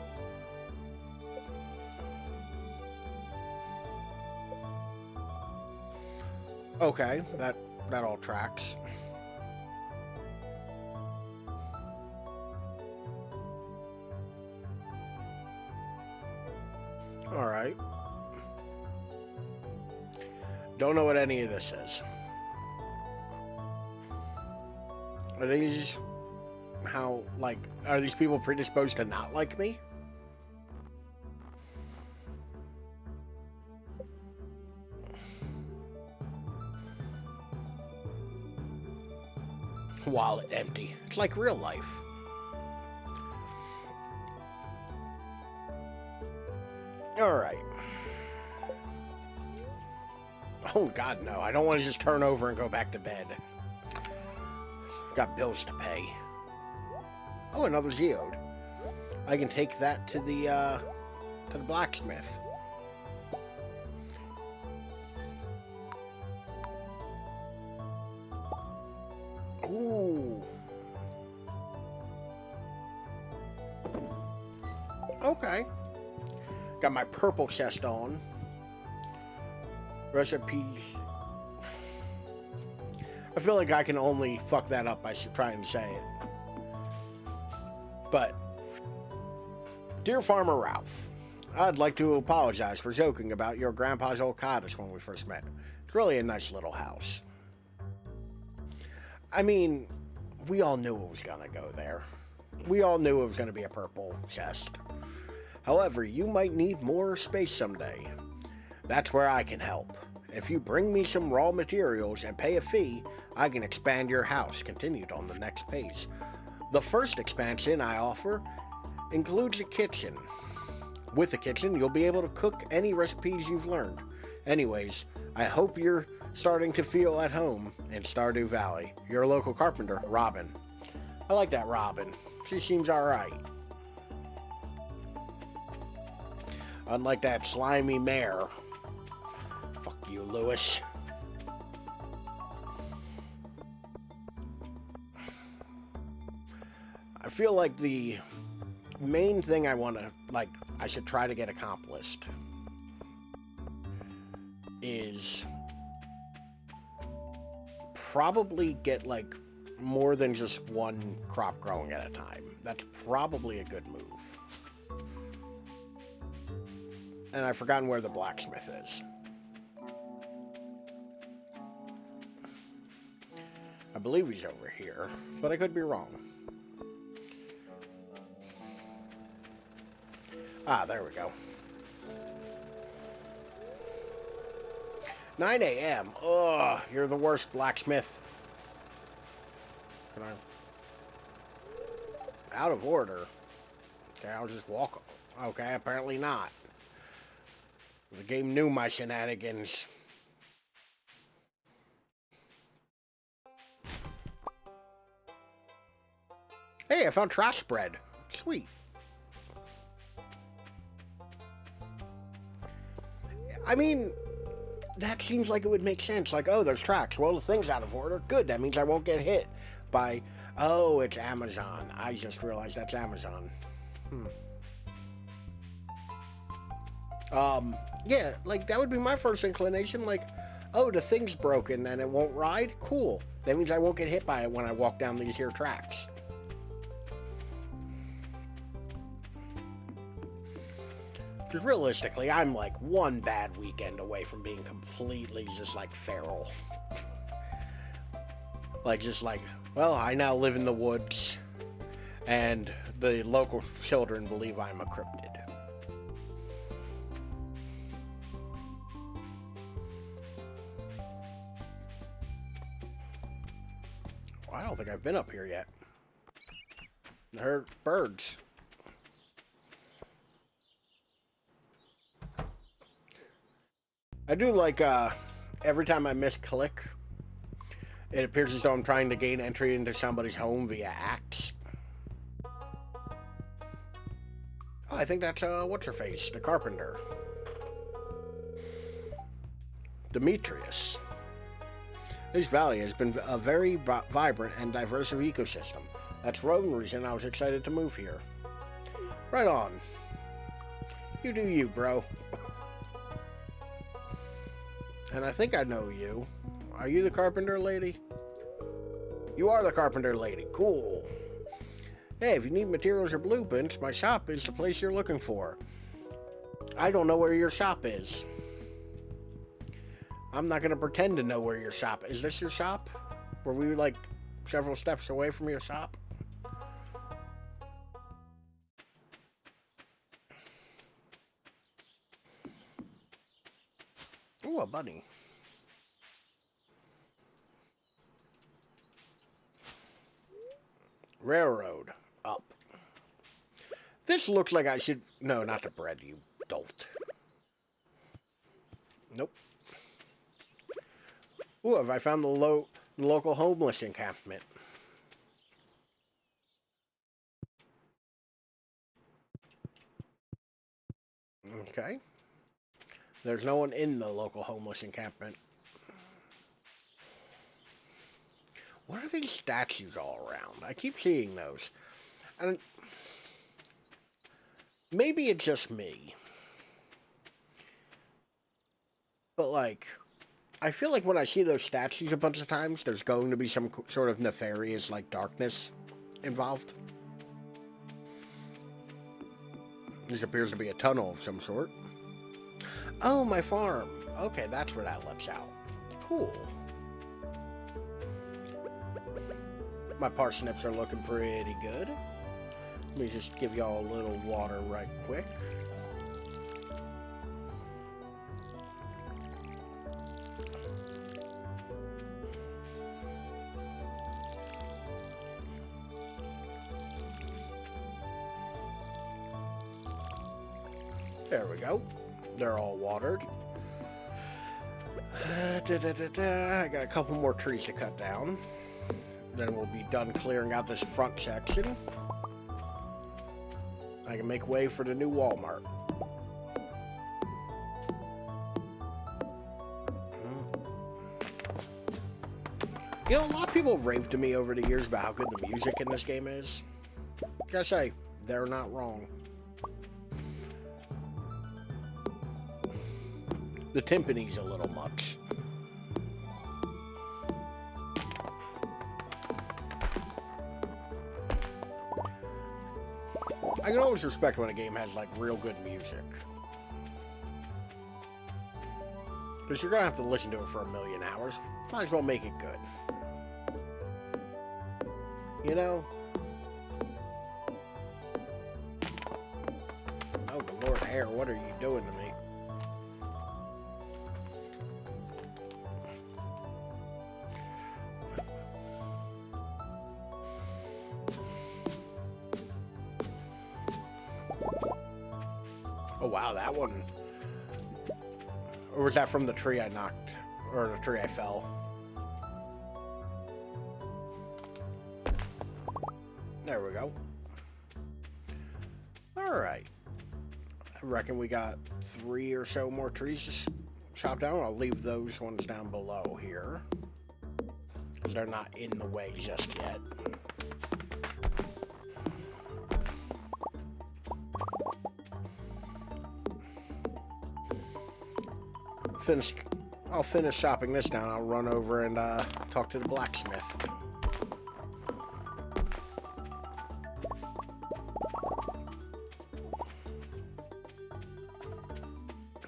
Okay, that all tracks. Alright. Don't know what any of this is. Are these... How, like... Are these people predisposed to not like me? Wallet empty. It's like real life. Alright. Oh god, no. I don't want to just turn over and go back to bed. Got bills to pay. Oh, another geode. I can take that to the blacksmith. Ooh. Okay. Got my purple chest on. Recipes. I feel like I can only fuck that up by trying to say it. But, dear Farmer Ralph, I'd like to apologize for joking about your grandpa's old cottage when we first met. It's really a nice little house. I mean, we all knew it was gonna go there. We all knew it was gonna be a purple chest. However, you might need more space someday. That's where I can help. If you bring me some raw materials and pay a fee, I can expand your house. Continued on the next page. The first expansion I offer includes a kitchen. With the kitchen, you'll be able to cook any recipes you've learned. Anyways, I hope you're starting to feel at home in Stardew Valley. Your local carpenter, Robin. I like that Robin. She seems alright. Unlike that slimy mare. Fuck you, Lewis. I feel like the main thing I should try to get accomplished is probably get like more than just one crop growing at a time. That's probably a good move. And I've forgotten where the blacksmith is. I believe he's over here, but I could be wrong. Ah, there we go. 9 a.m. Ugh, you're the worst blacksmith. Can I... Out of order. Okay, I'll just walk. Okay, apparently not. The game knew my shenanigans. Hey, I found trash spread. Sweet. I mean, that seems like it would make sense. Like, oh, there's tracks. Well, the thing's out of order. Good, that means I won't get hit by... Oh, it's Amazon. I just realized that's Amazon. Yeah, like, that would be my first inclination. Like, oh, the thing's broken and it won't ride? Cool. That means I won't get hit by it when I walk down these here tracks. Because realistically, I'm like one bad weekend away from being completely just like feral. Like, just like, well, I now live in the woods, and the local children believe I'm a cryptid. Well, I don't think I've been up here yet. I heard birds. I do like, every time I misclick, it appears as though I'm trying to gain entry into somebody's home via acts. Oh, I think that's, what's-her-face, the carpenter. Demetrius. This valley has been a very vibrant and diverse ecosystem. That's one reason I was excited to move here. Right on. You do you, bro. And I think I know you. Are you the carpenter lady? You are the carpenter lady. Cool. Hey, if you need materials or blueprints, my shop is the place you're looking for. I don't know where your shop is. I'm not going to pretend to know where your shop is. Is this your shop? Were we like several steps away from your shop? Ooh, a bunny. Railroad. Up. This looks like I should... No, not the bread, you dolt. Nope. Ooh, have I found the local homeless encampment? Okay. There's no one in the local homeless encampment. What are these statues all around? I keep seeing those. And maybe it's just me. But, like, I feel like when I see those statues a bunch of times, there's going to be some sort of nefarious, like, darkness involved. This appears to be a tunnel of some sort. Oh, my farm. Okay, that's where that lets out. Cool. My parsnips are looking pretty good. Let me just give y'all a little water right quick. There we go. They're all watered. I got a couple more trees to cut down. Then we'll be done clearing out this front section. I can make way for the new Walmart. You know, a lot of people have raved to me over the years about how good the music in this game is. Gotta say, they're not wrong. The timpani's a little much. I can always respect when a game has, like, real good music. Because you're gonna have to listen to it for a million hours. Might as well make it good. You know? Oh, good hair. What are you doing to me? Oh wow, that one. Or was that from the tree I knocked? Or the tree I fell? There we go. Alright. I reckon we got 3 or so more trees to chop down. I'll leave those ones down below here, because they're not in the way just yet. I'll finish chopping this down. I'll run over and talk to the blacksmith.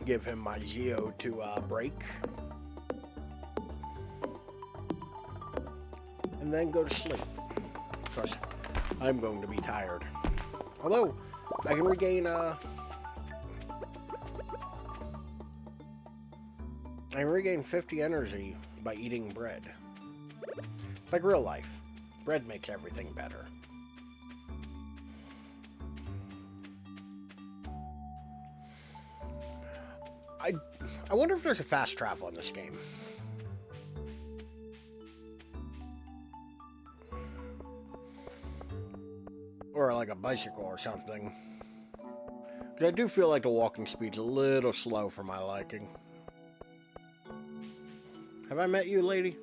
Give him my Geo to break. And then go to sleep. Because I'm going to be tired. Although, I can regain I can regain 50 energy by eating bread. Like real life. Bread makes everything better. I wonder if there's a fast travel in this game. Or like a bicycle or something. I do feel like the walking speed's a little slow for my liking. Have I met you, lady?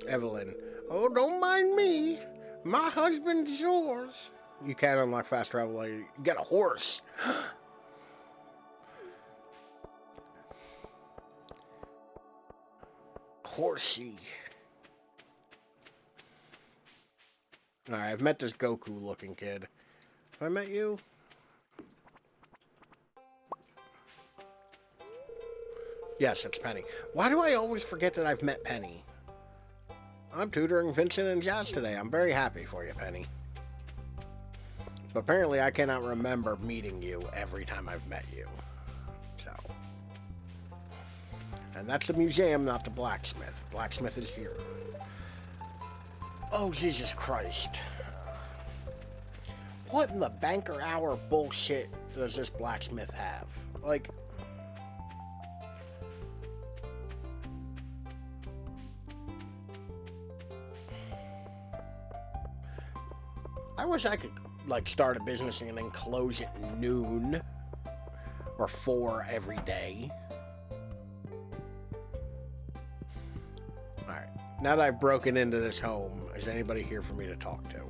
Evelyn. Oh, don't mind me. My husband's yours. You can't unlock fast travel, lady. You get a horse. Horsey. Alright, I've met this Goku-looking kid. Have I met you? Yes, it's Penny. Why do I always forget that I've met Penny? I'm tutoring Vincent and Jazz today. I'm very happy for you, Penny. But apparently I cannot remember meeting you every time I've met you. So. And that's the museum, not the blacksmith. Blacksmith is here. Oh, Jesus Christ. What in the banker hour bullshit does this blacksmith have? Like... I wish I could, like, start a business and then close at noon. Or 4 every day. Alright. Now that I've broken into this home, is anybody here for me to talk to?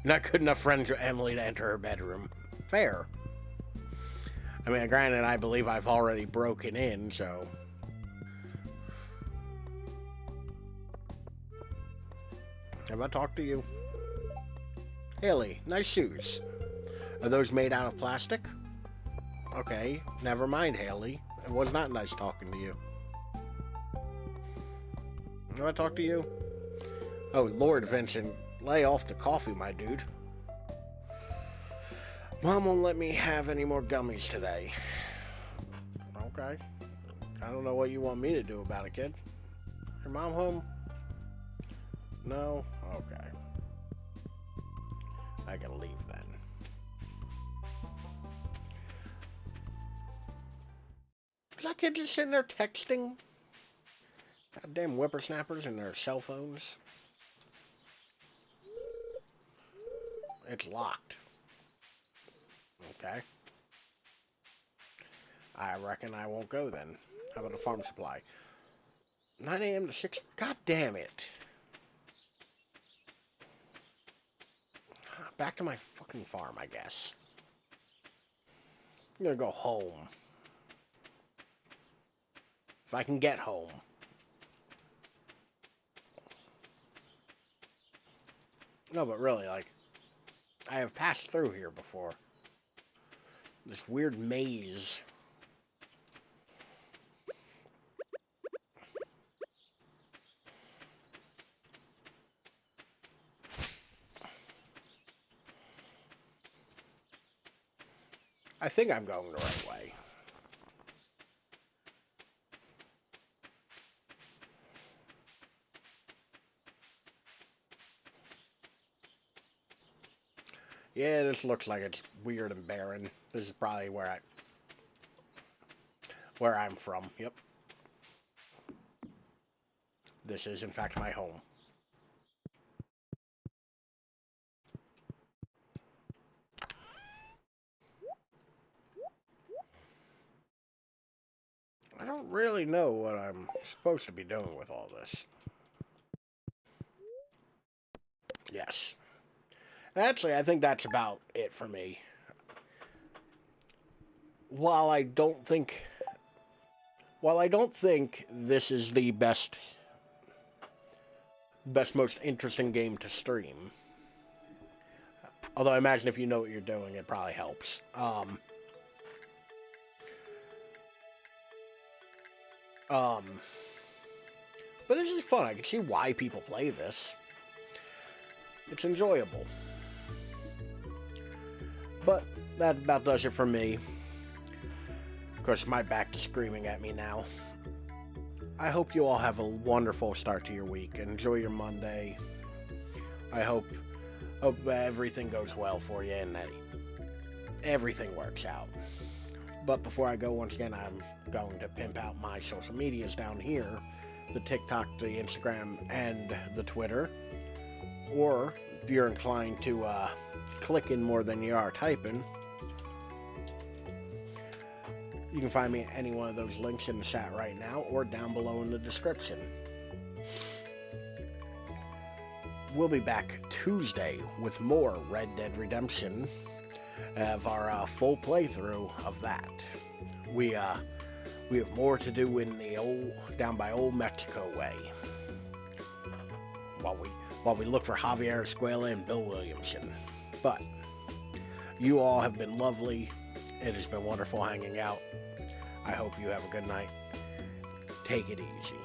Not good enough friends with Emily to enter her bedroom. Fair. I mean, granted, I believe I've already broken in, so... Have I talked to you? Haley, nice shoes. Are those made out of plastic? Okay, never mind, Haley. It was not nice talking to you. Have I talked to you? Oh, Lord Vincent, lay off the coffee, my dude. Mom won't let me have any more gummies today. Okay. I don't know what you want me to do about it, kid. Your mom home? No? Okay. I can leave then. Is that kid just sitting there texting? Goddamn whippersnappers and their cell phones. It's locked. Okay. I reckon I won't go then. How about a farm supply? 9 a.m. to 6. God damn it. Back to my fucking farm, I guess. I'm gonna go home. If I can get home. No, but really, like, I have passed through here before. This weird maze. I think I'm going the right way. Yeah, this looks like it's weird and barren. This is probably where I'm from. Yep. This is in fact my home. I don't really know what I'm supposed to be doing with all this. Yes. Actually, I think that's about it for me. While I don't think this is the best most interesting game to stream. Although I imagine if you know what you're doing, it probably helps. Um, but this is fun. I can see why people play this. It's enjoyable. But that about does it for me. Of course, my back is screaming at me now. I hope you all have a wonderful start to your week. Enjoy your Monday. I hope everything goes well for you and that everything works out. But before I go, once again, I'm going to pimp out my social medias down here. The TikTok, the Instagram, and the Twitter. Or, if you're inclined to click in more than you are typing, you can find me at any one of those links in the chat right now or down below in the description. We'll be back Tuesday with more Red Dead Redemption. Have our full playthrough of that. We have more to do in the down by Old Mexico way. While we look for Javier Escuela and Bill Williamson. But you all have been lovely. It has been wonderful hanging out. I hope you have a good night. Take it easy.